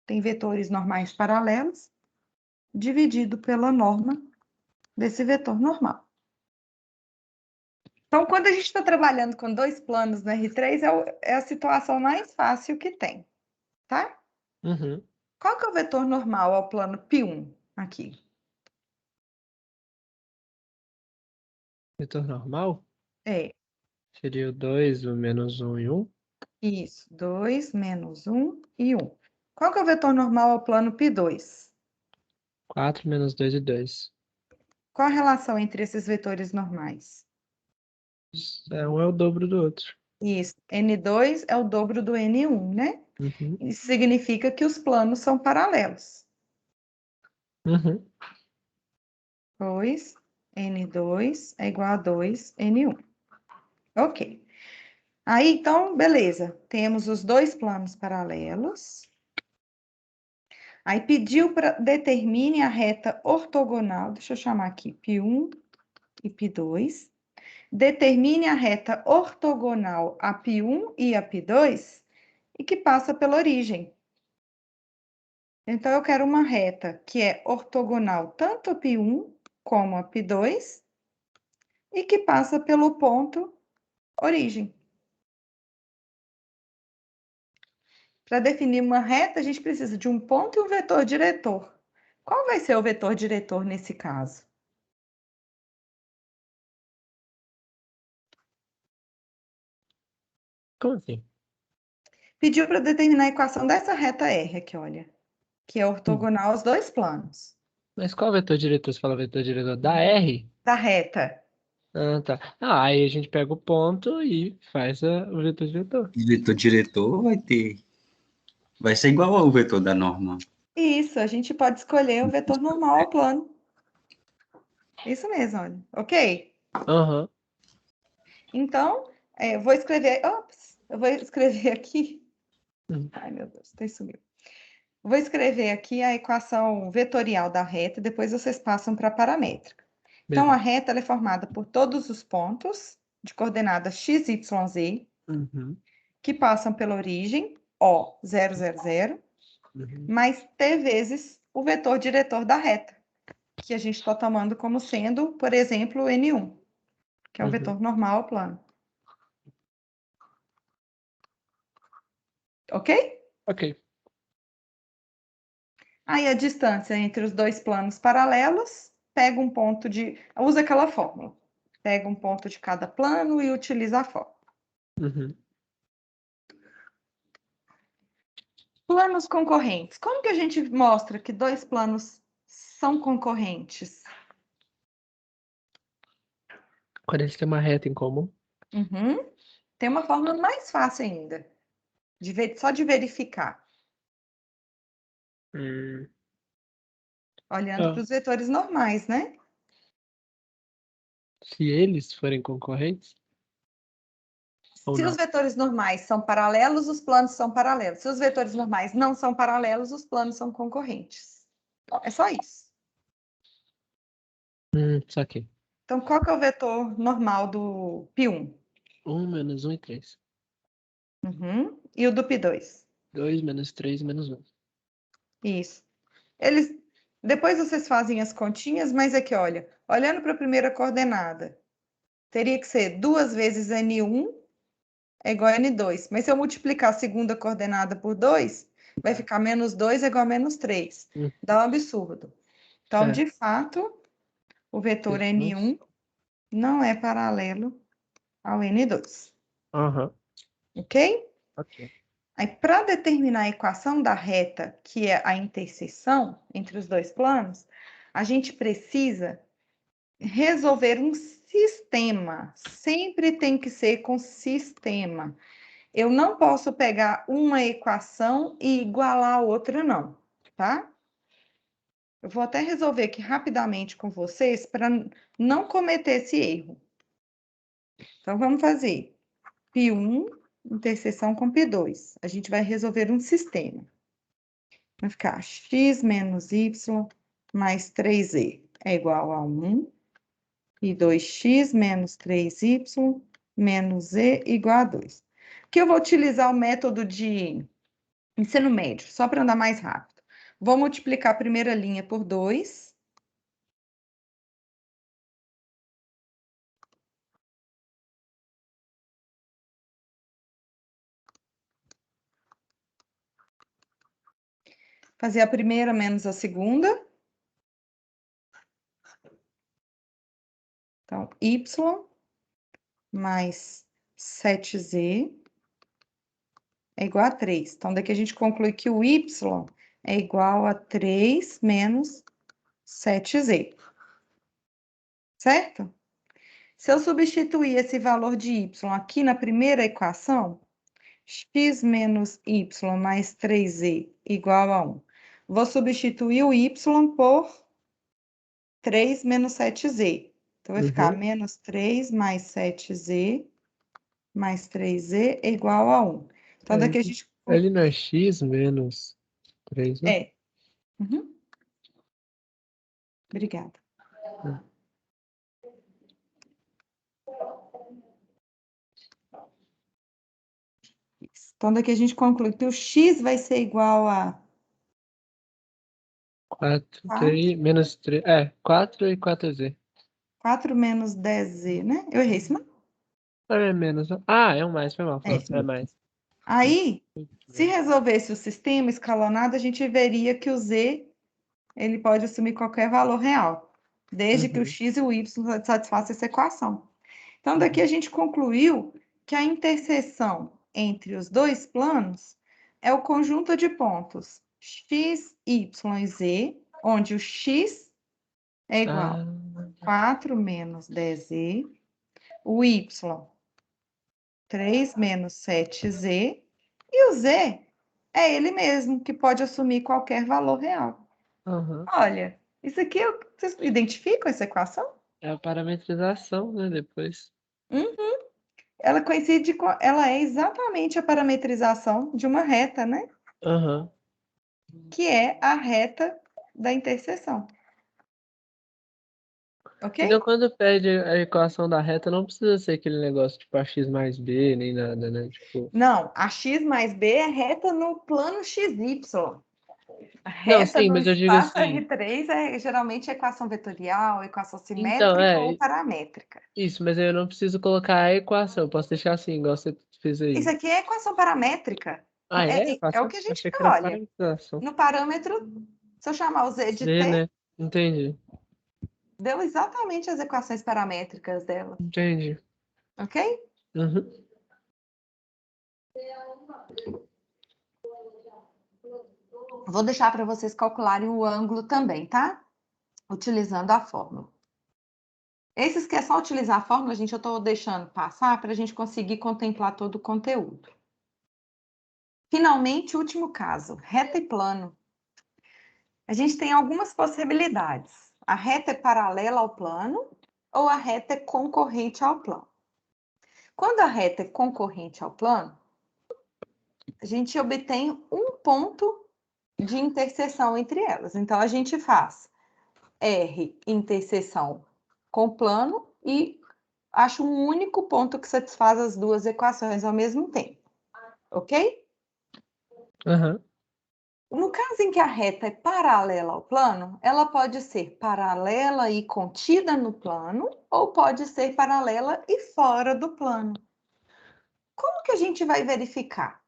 tem vetores normais paralelos, dividido pela norma desse vetor normal. Então, quando a gente está trabalhando com dois planos no R3, é a situação mais fácil que tem, tá? Uhum. Qual que é o vetor normal ao plano π1 aqui? Vetor normal É, seria o 2, o menos 1 e 1. isso, 2, menos 1 e 1. Qual que é o vetor normal ao plano π2? 4 menos 2 e 2. Qual a relação entre esses vetores normais? Um é o dobro do outro. Isso, N2 é o dobro do N1, né? Uhum. Isso significa que os planos são paralelos. Uhum. 2, N2 é igual a 2, N1. Ok. Aí, então, beleza. Temos os dois planos paralelos. Aí pediu para determine a reta ortogonal. Deixa eu chamar aqui π1 e π2. Determine a reta ortogonal a π1 e a π2 e que passa pela origem. Então, eu quero uma reta que é ortogonal tanto a π1 como a π2 e que passa pelo ponto origem. Para definir uma reta, a gente precisa de um ponto e um vetor diretor. Qual vai ser o vetor diretor nesse caso? Como assim? Pediu para determinar a equação dessa reta R aqui, olha, que é ortogonal aos dois planos. Mas qual vetor diretor? Você fala vetor diretor da R? Da reta. Ah, tá. Ah, aí a gente pega o ponto e faz o vetor diretor. Diretor vai ser igual ao vetor da norma. Isso, a gente pode escolher o vetor normal ao plano. Isso mesmo, olha. Ok? Aham. Então, eu vou escrever... Ops, eu vou escrever aqui... Uhum. Ai, meu Deus, até sumiu. Vou escrever aqui a equação vetorial da reta, depois vocês passam para a paramétrica. Então, a Beleza. reta ela é formada por todos os pontos de coordenadas x, y, z, Uhum. que passam pela origem, O, 0, 0, 0, Uhum. mais t vezes o vetor diretor da reta, que a gente está tomando como sendo, por exemplo, o N1, que é o Uhum. vetor normal ao plano. Ok? Ok. Aí a distância entre os dois planos paralelos, pega um ponto de... Usa aquela fórmula. Pega um ponto de cada plano e utiliza a fórmula. Uhum. Planos concorrentes. Como que a gente mostra que dois planos são concorrentes? Quando eles têm uma reta em comum. Uhum. Tem uma fórmula mais fácil ainda, só de verificar, olhando Ah, para os vetores normais, né? se eles forem concorrentes ou Se os não. vetores normais são paralelos, os planos são paralelos. Se os vetores normais não são paralelos, os planos são concorrentes. É só isso. Saquei. Então, qual que é o vetor normal do π1? 1 menos 1 e 3. Uhum. E o do π2? 2 menos 3 menos 1. Isso. Depois vocês fazem as continhas, mas aqui, olha, olhando para a primeira coordenada, teria que ser 2 vezes N1 é igual a N2. Mas se eu multiplicar a segunda coordenada por 2, vai ficar menos 2 é igual a menos 3. Dá um absurdo. Então, Certo. de fato, o vetor N1 não é paralelo ao N2. Aham. Ok? Ok. Aí, para determinar a equação da reta, que é a interseção entre os dois planos, a gente precisa resolver um sistema. Sempre tem que ser com sistema. Eu não posso pegar uma equação e igualar a outra, não, tá? Eu vou até resolver aqui rapidamente com vocês para não cometer esse erro. Então, vamos fazer π1 interseção com π2. A gente vai resolver um sistema. Vai ficar x menos y mais 3e é igual a 1. E 2x menos 3y menos e igual a 2. Aqui eu vou utilizar o método de ensino médio, só para andar mais rápido. Vou multiplicar a primeira linha por 2. Fazer a primeira menos a segunda. Então, y mais 7z é igual a 3. Então, daqui a gente conclui que o y é igual a 3 menos 7z. Certo? Se eu substituir esse valor de y aqui na primeira equação, x menos y mais 3z igual a 1. Vou substituir o y por 3 menos 7z. Então, vai ficar menos 3 mais 7z mais 3z é igual a 1. Então, daqui a gente... Ali não é x menos 3, né? É. Uhum. Obrigada. Então, daqui a gente conclui que o x vai ser igual a 4, 3, menos 3. 4 e 4z. 4 menos 10z, né? Eu errei isso, não? É menos. É um mais, foi mal. É mais. Aí, se resolvesse o sistema escalonado, a gente veria que o z ele pode assumir qualquer valor real, desde que o x e o y satisfaçam essa equação. Então, daqui a gente concluiu que a interseção entre os dois planos é o conjunto de pontos x, y e z, onde o x é igual a 4 menos 10z, o y 3 menos 7z, e o z é ele mesmo, que pode assumir qualquer valor real. Olha, isso aqui, vocês identificam essa equação? É a parametrização, né, depois. Ela coincide com... Ela é exatamente a parametrização de uma reta, né? Que é a reta da interseção. Ok? Então, quando pede a equação da reta, não precisa ser aquele negócio tipo ax mais b, nem nada, né? Tipo... Não, a x mais b é reta no plano XY. A Não, reta sim, no mas eu digo espaço assim. R3 é geralmente equação vetorial, equação Então, simétrica ou paramétrica. Isso, mas eu não preciso colocar a equação, eu posso deixar assim, igual você fez aí. Isso aqui é equação paramétrica. É o que a gente Achei que era olha. parametrização. No parâmetro, se eu chamar o z de t, né? Entendi. deu exatamente as equações paramétricas dela. Entendi. Ok? Vou deixar para vocês calcularem o ângulo também, tá? Utilizando a fórmula. Esses que é só utilizar a fórmula, gente, eu estou deixando passar para a gente conseguir contemplar todo o conteúdo. Finalmente, último caso, reta e plano. A gente tem algumas possibilidades. A reta é paralela ao plano ou a reta é concorrente ao plano. Quando a reta é concorrente ao plano, a gente obtém um ponto de interseção entre elas. Então, a gente faz R interseção com plano e acha um único ponto que satisfaz as duas equações ao mesmo tempo. Ok? No caso em que a reta é paralela ao plano, ela pode ser paralela e contida no plano, ou pode ser paralela e fora do plano. Como que a gente vai verificar?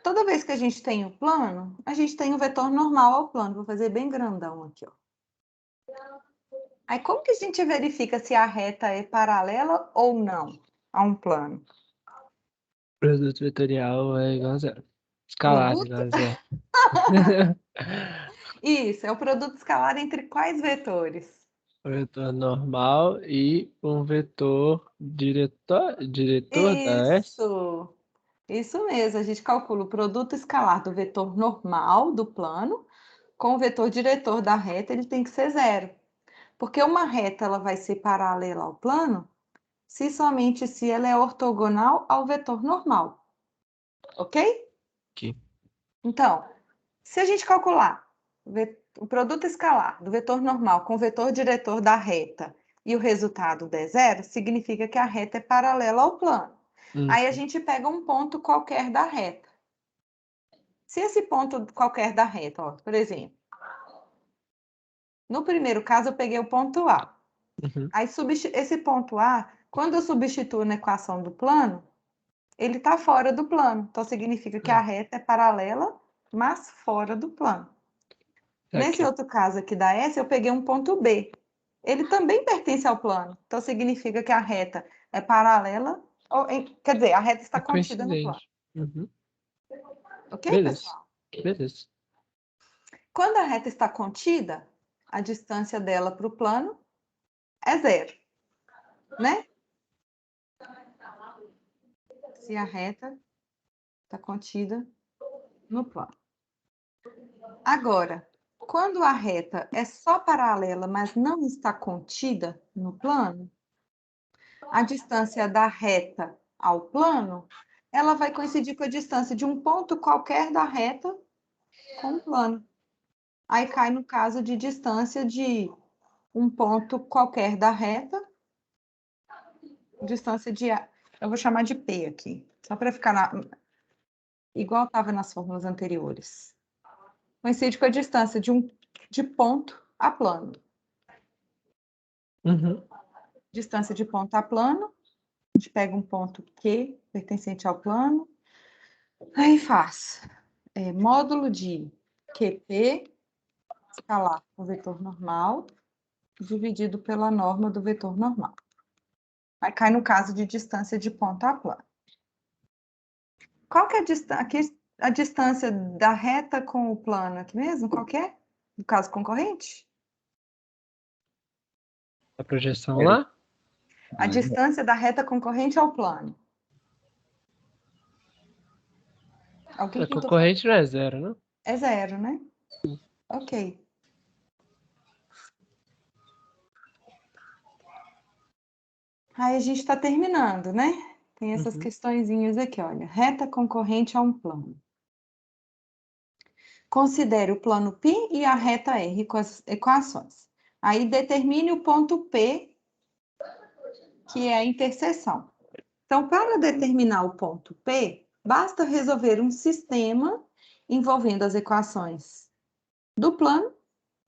Toda vez que a gente tem o plano, a gente tem o vetor normal ao plano. Vou fazer bem grandão aqui, ó. Aí, como que a gente verifica se a reta é paralela ou não a um plano? Produto vetorial é igual a zero. Escalar é igual a zero. Isso, é o produto escalar entre quais vetores? Vetor normal e um vetor diretor da S. Isso mesmo. A gente calcula o produto escalar do vetor normal do plano com o vetor diretor da reta, ele tem que ser zero. Porque uma reta ela vai ser paralela ao plano somente se ela é ortogonal ao vetor normal. Ok? Aqui. Então, se a gente calcular o produto escalar do vetor normal com o vetor diretor da reta e o resultado der zero, significa que a reta é paralela ao plano. Aí a gente pega um ponto qualquer da reta. Se esse ponto qualquer da reta, ó, por exemplo, no primeiro caso eu peguei o ponto A. Aí esse ponto A, quando eu substituo na equação do plano, ele está fora do plano. Então significa que a reta é paralela, mas fora do plano. Nesse outro caso aqui da S, eu peguei um ponto B. Ele também pertence ao plano. Então significa que a reta é paralela, quer dizer, a reta está contida no plano. Ok, pessoal? Beleza. Quando a reta está contida, a distância dela para o plano é zero, né? Se a reta está contida no plano. Agora, quando a reta é só paralela, mas não está contida no plano, a distância da reta ao plano, ela vai coincidir com a distância de um ponto qualquer da reta com o plano. Aí cai no caso de distância de um ponto qualquer da reta, distância de A. Eu vou chamar de P aqui, só para ficar igual estava nas fórmulas anteriores. Coincide com a distância de ponto a plano. Distância de ponto a plano, a gente pega um ponto Q, pertencente ao plano, aí faz módulo de QP, escalar o vetor normal, dividido pela norma do vetor normal. Aí cai no caso de distância de ponto a plano. Qual que é a distância da reta com o plano aqui mesmo? Qual que é? No caso concorrente? A projeção lá? A distância da reta concorrente ao plano. A concorrente não é zero, não? É zero, né? Ok. Aí a gente está terminando, né? Tem essas questõezinhas aqui, olha. Reta concorrente a um plano. Considere o plano P e a reta R com as equações. Aí determine o ponto P, que é a interseção. Então, para determinar o ponto P, basta resolver um sistema envolvendo as equações do plano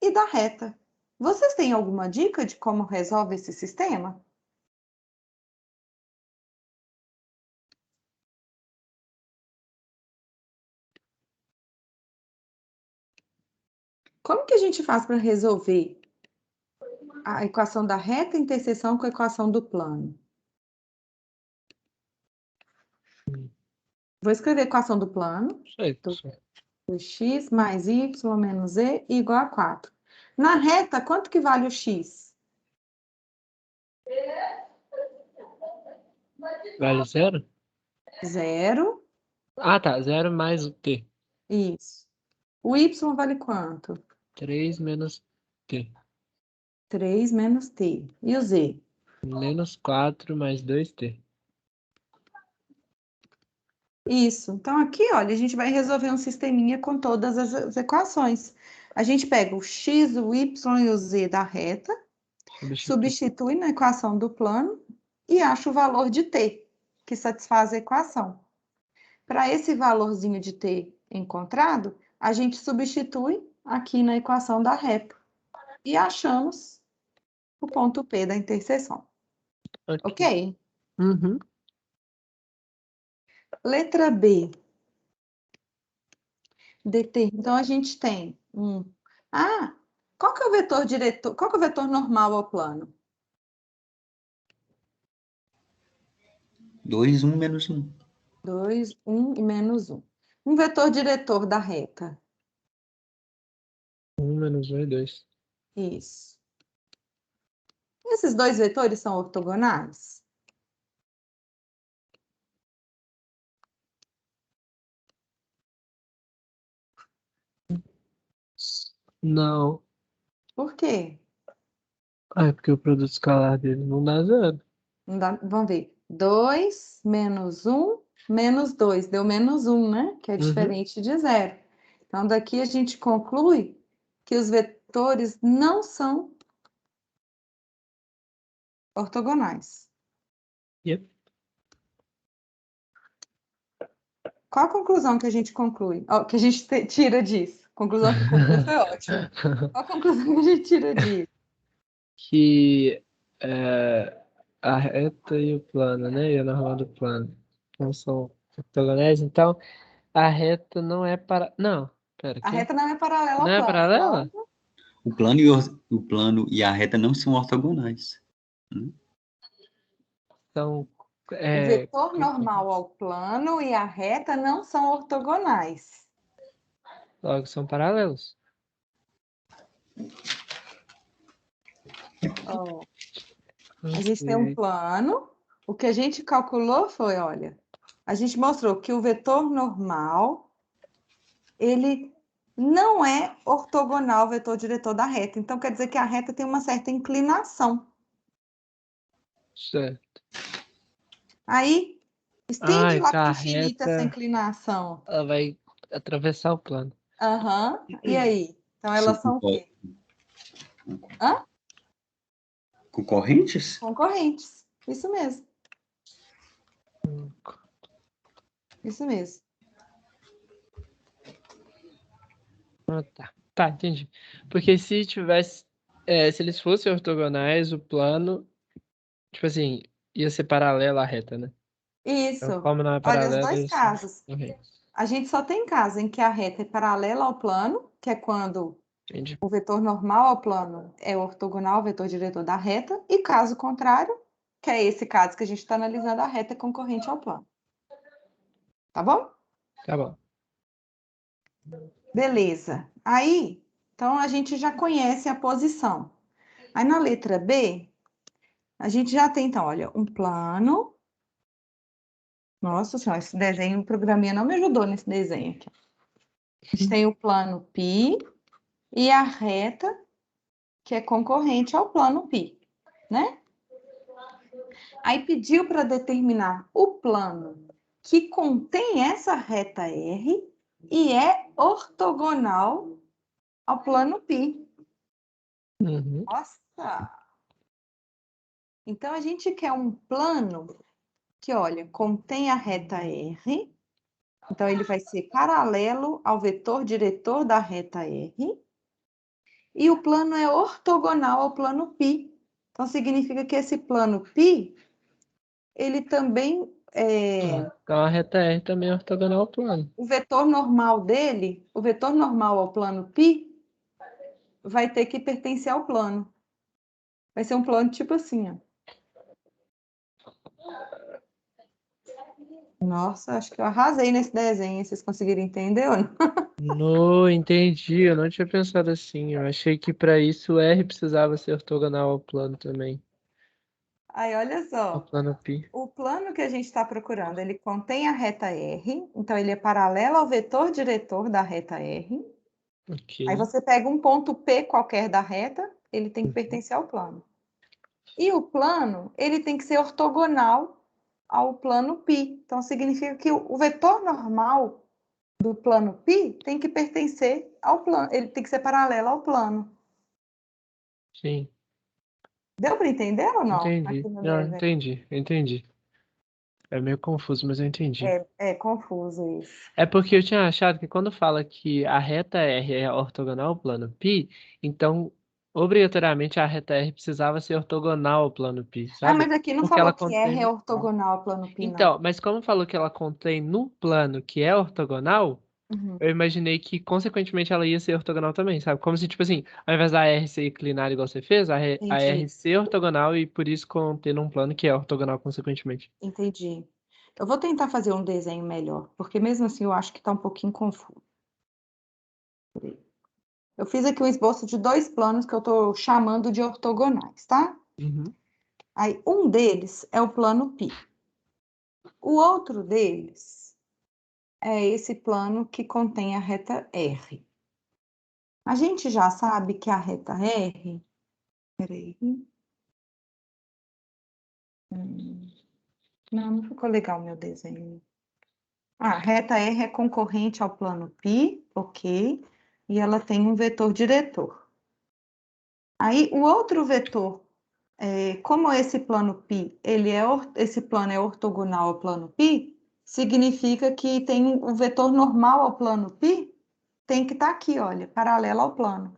e da reta. Vocês têm alguma dica de como resolve esse sistema? Como que a gente faz para resolver a equação da reta interseção com a equação do plano? Vou escrever a equação do plano. 2x mais y menos z igual a 4. Na reta, quanto que vale o x? Vale zero? Zero. Ah, tá. Zero mais o t. Isso. O y vale quanto? 3 menos t. 3 menos t. E o z? Menos 4 mais 2t. Isso. Então, aqui, olha, a gente vai resolver um sisteminha com todas as equações. A gente pega o x, o y e o z da reta, substitui na equação do plano e acha o valor de t, que satisfaz a equação. Para esse valorzinho de t encontrado, a gente substitui aqui na equação da reta e achamos o ponto P da interseção. Ok? Letra B. Então, a gente tem qual que é o vetor diretor? Qual que é o vetor normal ao plano? 2, 1, menos 1. 2, 1 e menos 1. Um vetor diretor da reta? 1 menos 1 e 2. Isso. Esses dois vetores são ortogonais? Não. Por quê? Ah, é porque o produto escalar dele não dá zero. Não dá- Vamos ver. 2 menos 1 menos 2. Deu menos 1, né? Que é Uhum. diferente de zero. Então, daqui a gente conclui que os vetores não são ortogonais. Yep. Qual a conclusão que a gente conclui? Ó, que a gente tira disso? Conclusão que conclui foi ótimo. Qual a conclusão que a gente tira disso? Que a reta e o plano, né? E a normal do plano não são ortogonais, então a reta não é para. Não, pera, A que? reta não é paralela Não ao é plano. paralela? O plano e a reta não são ortogonais. Então, O vetor normal ao plano e a reta não são ortogonais. logo são paralelos. Ó, a gente tem um plano. O que a gente calculou foi, olha, a gente mostrou que o vetor normal, ele não é ortogonal ao vetor diretor da reta. Então, quer dizer que a reta tem uma certa inclinação. Certo. Aí, estende lá então para a o infinito essa reta inclinação. ela vai atravessar o plano. Aham. E aí? Então, elas são o quê? Hã? Concorrentes? Concorrentes. Isso mesmo. Isso mesmo. Ah, tá. Tá, entendi. Porque se tivesse. Se eles fossem ortogonais, o plano, tipo assim, ia ser paralelo à reta, né? Então, Isso. como não é Olha, os paralelo, dois eles são casos. correntes. A gente só tem caso em que a reta é paralela ao plano, que é quando Entendi. o vetor normal ao plano é ortogonal ao vetor diretor da reta, e caso contrário, que é esse caso que a gente está analisando, a reta é concorrente ao plano. Tá bom? Tá bom. Beleza. Aí, então a gente já conhece a posição. Aí na letra B, a gente já tem, então, olha, um plano. Nossa senhora, esse desenho, o programinha não me ajudou nesse desenho aqui. A gente tem o plano π e a reta, que é concorrente ao plano π, né? Aí pediu para determinar o plano que contém essa reta R e é ortogonal ao plano π. Uhum. Nossa! Então, a gente quer um plano que, olha, contém a reta R, então ele vai ser paralelo ao vetor diretor da reta R, e o plano é ortogonal ao plano π. Então, significa que esse plano π, ele também, Então a reta R também é ortogonal ao plano. o vetor normal dele, o vetor normal ao plano π, vai ter que pertencer ao plano. Vai ser um plano tipo assim, ó. Nossa, acho que eu arrasei nesse desenho. Vocês conseguiram entender ou não? Não entendi, eu não tinha pensado assim. Eu achei que para isso o R precisava ser ortogonal ao plano também. Aí, olha Ao só. plano π. O plano que a gente está procurando, ele contém a reta R, então ele é paralelo ao vetor diretor da reta R. Ok. Aí você pega um ponto P qualquer da reta, ele tem que pertencer ao plano. E o plano, ele tem que ser ortogonal ao plano π. Então, significa que o vetor normal do plano π tem que pertencer ao plano, ele tem que ser paralelo ao plano. Sim, Deu para entender ou não? entendi. Aqui no Não, desenho. entendi. É meio confuso, mas eu entendi. É confuso isso. É porque eu tinha achado que quando fala que a reta R é ortogonal ao plano π, então obrigatoriamente a reta R precisava ser ortogonal ao plano π, Ah, sabe? mas aqui não Porque ela falou que contém R é no... ortogonal ao plano π, não. Então, mas como falou que ela contém no plano que é ortogonal, Uhum. eu imaginei que consequentemente ela ia ser ortogonal também, sabe? Como se, tipo assim, ao invés da R ser inclinada igual você fez, a R Entendi. ser ortogonal e por isso conter num plano que é ortogonal consequentemente. Entendi. Eu vou tentar fazer um desenho melhor, porque mesmo assim eu acho que está um pouquinho confuso. Eu fiz aqui um esboço de dois planos que eu estou chamando de ortogonais, tá? Uhum. Aí, um deles é o plano π. O outro deles é esse plano que contém a reta R. A gente já sabe que a reta R... Peraí. Não ficou legal o meu desenho. A reta R é concorrente ao plano π, ok, e ela tem um vetor diretor. Aí, o outro vetor, como esse plano π, esse plano é ortogonal ao plano π, significa que tem o vetor normal ao plano π, tem que estar aqui, olha, paralelo ao plano.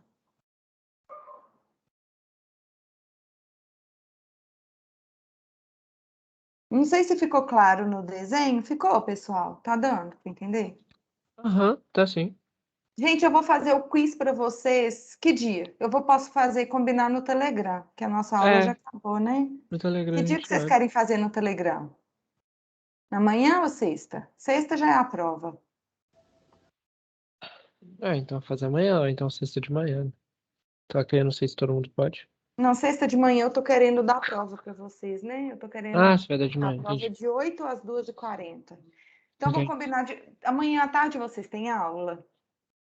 Não sei se ficou claro no desenho. Ficou, pessoal? Tá dando para entender? Aham, tá sim. Gente, eu vou fazer o quiz para vocês. Que dia? Posso fazer combinar no Telegram, que a nossa aula já acabou, né? No Telegram Que a dia gente que vocês vai. querem fazer no Telegram? Amanhã ou sexta? Sexta já é a prova. Então fazer amanhã, ou então sexta de manhã, né? Só que eu não sei se todo mundo pode. Não, sexta de manhã eu tô querendo dar prova para vocês, né? Eu tô querendo Você vai dar de dar manhã, prova entendi. de 8 às 2h40. Então, eu vou Ok, combinar de... Amanhã à tarde vocês têm aula?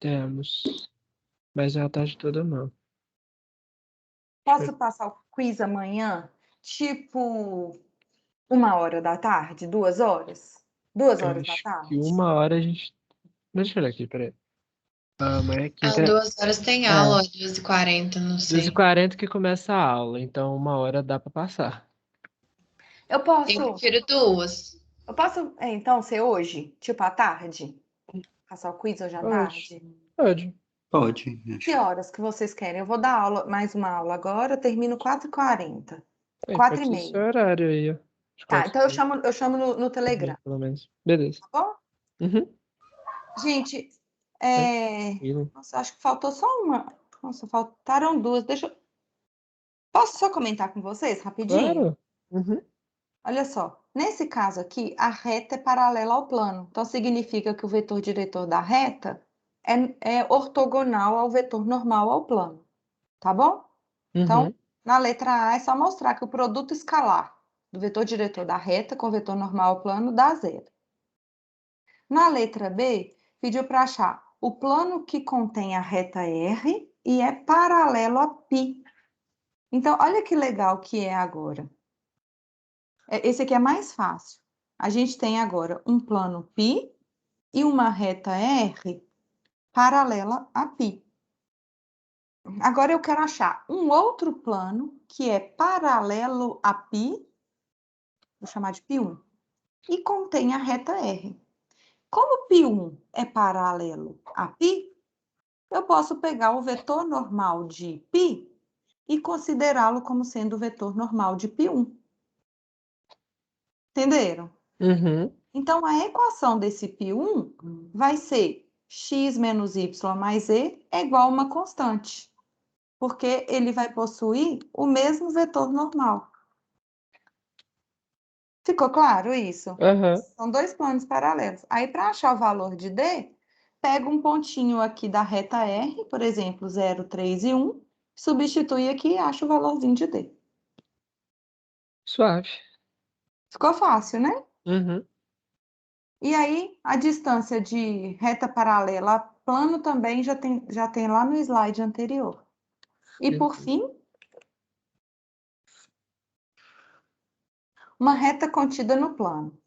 temos. Mas é a tarde toda não. Posso passar o quiz amanhã? Tipo, 1h da tarde? 2 horas? 2 horas da Acho que tarde? 1 hora a gente. Deixa eu olhar aqui, peraí. Amanhã é Às quinta. 2 horas tem aula, 2h40, não sei. 2h40 que começa a aula, então 1 hora dá pra passar. Eu Eu posso, prefiro 2. eu posso, então, ser hoje? Tipo, à tarde? Passar o quiz hoje à Pode. tarde? Pode. Pode. Que horas que vocês querem? Eu vou dar aula, mais uma aula agora, eu termino 4h40. Pode ser seu 4h30. horário aí, ó. De Tá, então eu 4h30, chamo no Telegram, pelo menos. Beleza. tá bom? Uhum. Gente, Tranquilo. nossa, acho que faltou só uma. Nossa, faltaram duas. Posso só comentar com vocês rapidinho? Claro. Uhum. Olha só, nesse caso aqui, a reta é paralela ao plano. Então, significa que o vetor diretor da reta é ortogonal ao vetor normal ao plano. Tá bom? Então, Uhum. na letra A é só mostrar que o produto escalar do vetor diretor da reta com o vetor normal ao plano dá zero. Na letra B, pediu para achar o plano que contém a reta R e é paralelo a π. Então, olha que legal que é agora. Esse aqui é mais fácil. A gente tem agora um plano π e uma reta R paralela a π. Agora eu quero achar um outro plano que é paralelo a π, vou chamar de π1, e contém a reta R. Como π1 é paralelo a π, eu posso pegar o vetor normal de π e considerá-lo como sendo o vetor normal de π1. Entenderam? Uhum. Então, a equação desse π1 vai ser x menos y mais e é igual a uma constante, porque ele vai possuir o mesmo vetor normal. Ficou claro isso? Aham. São dois planos paralelos. Aí, para achar o valor de D, pega um pontinho aqui da reta R, por exemplo, 0, 3 e 1, substitui aqui e acha o valorzinho de D. Suave. Ficou fácil, né? Uhum. E aí, a distância de reta paralela a plano também já tem lá no slide anterior. E, por fim, uma reta contida no plano.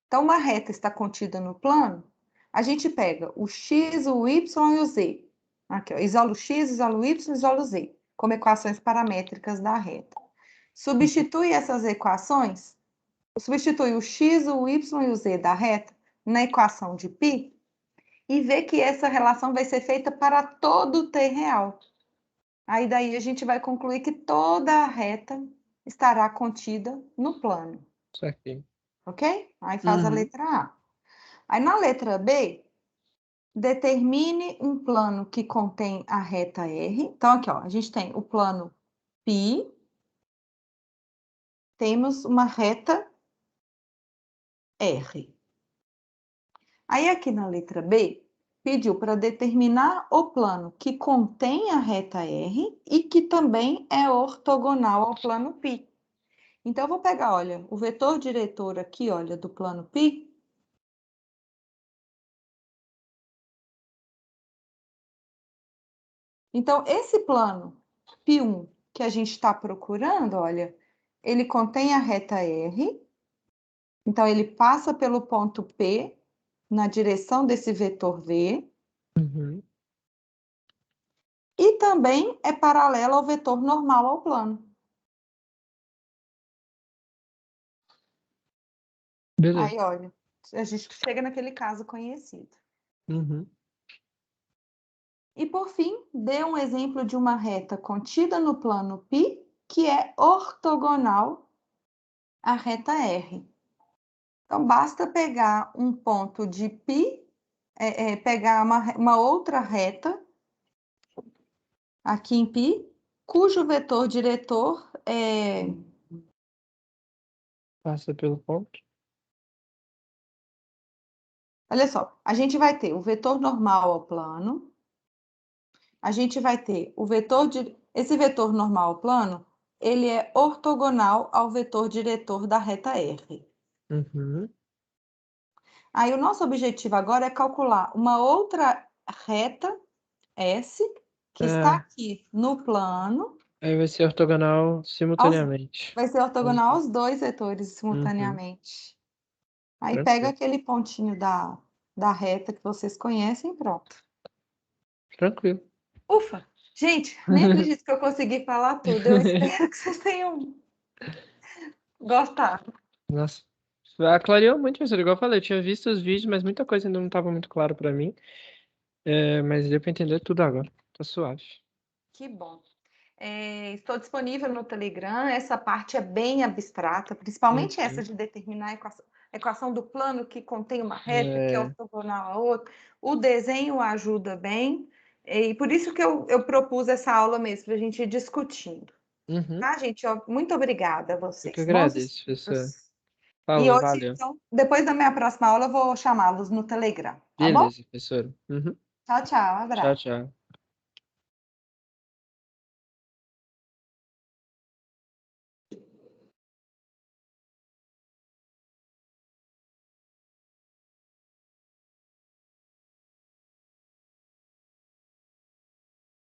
Então, uma reta está contida no plano, a gente pega o x, o y e o z. Aqui, ó, isolo x, isolo y, isolo z, como equações paramétricas da reta. Substitui essas equações, substitui o x, o y e o z da reta na equação de π e vê que essa relação vai ser feita para todo o t real. Aí daí a gente vai concluir que toda a reta estará contida no plano. Certinho. Ok? Aí faz a letra A. Aí na letra B, determine um plano que contém a reta R. Então, aqui, ó, a gente tem o plano π, temos uma reta R. Aí aqui na letra B, pediu para determinar o plano que contém a reta R e que também é ortogonal ao plano π. Então, eu vou pegar, olha, o vetor diretor aqui, olha, do plano π. Então, esse plano π1 que a gente está procurando, olha, ele contém a reta R. Então, ele passa pelo ponto P na direção desse vetor V. Uhum. E também é paralelo ao vetor normal ao plano. Beleza. Aí, olha, a gente chega naquele caso conhecido. Uhum. E, por fim, dê um exemplo de uma reta contida no plano π que é ortogonal à reta R. Então, basta pegar um ponto de π, pegar uma outra reta aqui em π, cujo vetor diretor é... Passa pelo ponto. Olha só, a gente vai ter o vetor normal ao plano, a gente vai ter o vetor esse vetor normal ao plano, ele é ortogonal ao vetor diretor da reta R. Uhum. Aí o nosso objetivo agora é calcular uma outra reta S que está aqui no plano. Aí vai ser ortogonal simultaneamente. Vai ser ortogonal aos dois vetores simultaneamente. Aí Tranquilo. pega aquele pontinho da reta que vocês conhecem e pronto. Tranquilo. Ufa! Gente, nem acredito que eu consegui falar tudo. Eu espero que vocês tenham gostado. Nossa. Clareou muito, professor. Igual eu falei, eu tinha visto os vídeos, mas muita coisa ainda não estava muito claro para mim. Mas deu para entender tudo agora. Tá suave. Que bom. Estou disponível no Telegram. Essa parte é bem abstrata, principalmente essa de determinar a equação do plano que contém uma reta que é ortogonal a outra. O desenho ajuda bem. E por isso que eu propus essa aula mesmo, para a gente ir discutindo. Uhum. Tá, gente? Muito obrigada a vocês. Eu que agradeço, professor. E Falou, hoje, valeu. então, depois da minha próxima aula, eu vou chamá-los no Telegram, tá bom? Beleza, professor. Uhum. Tchau, tchau. Tchau, Abraço. tchau.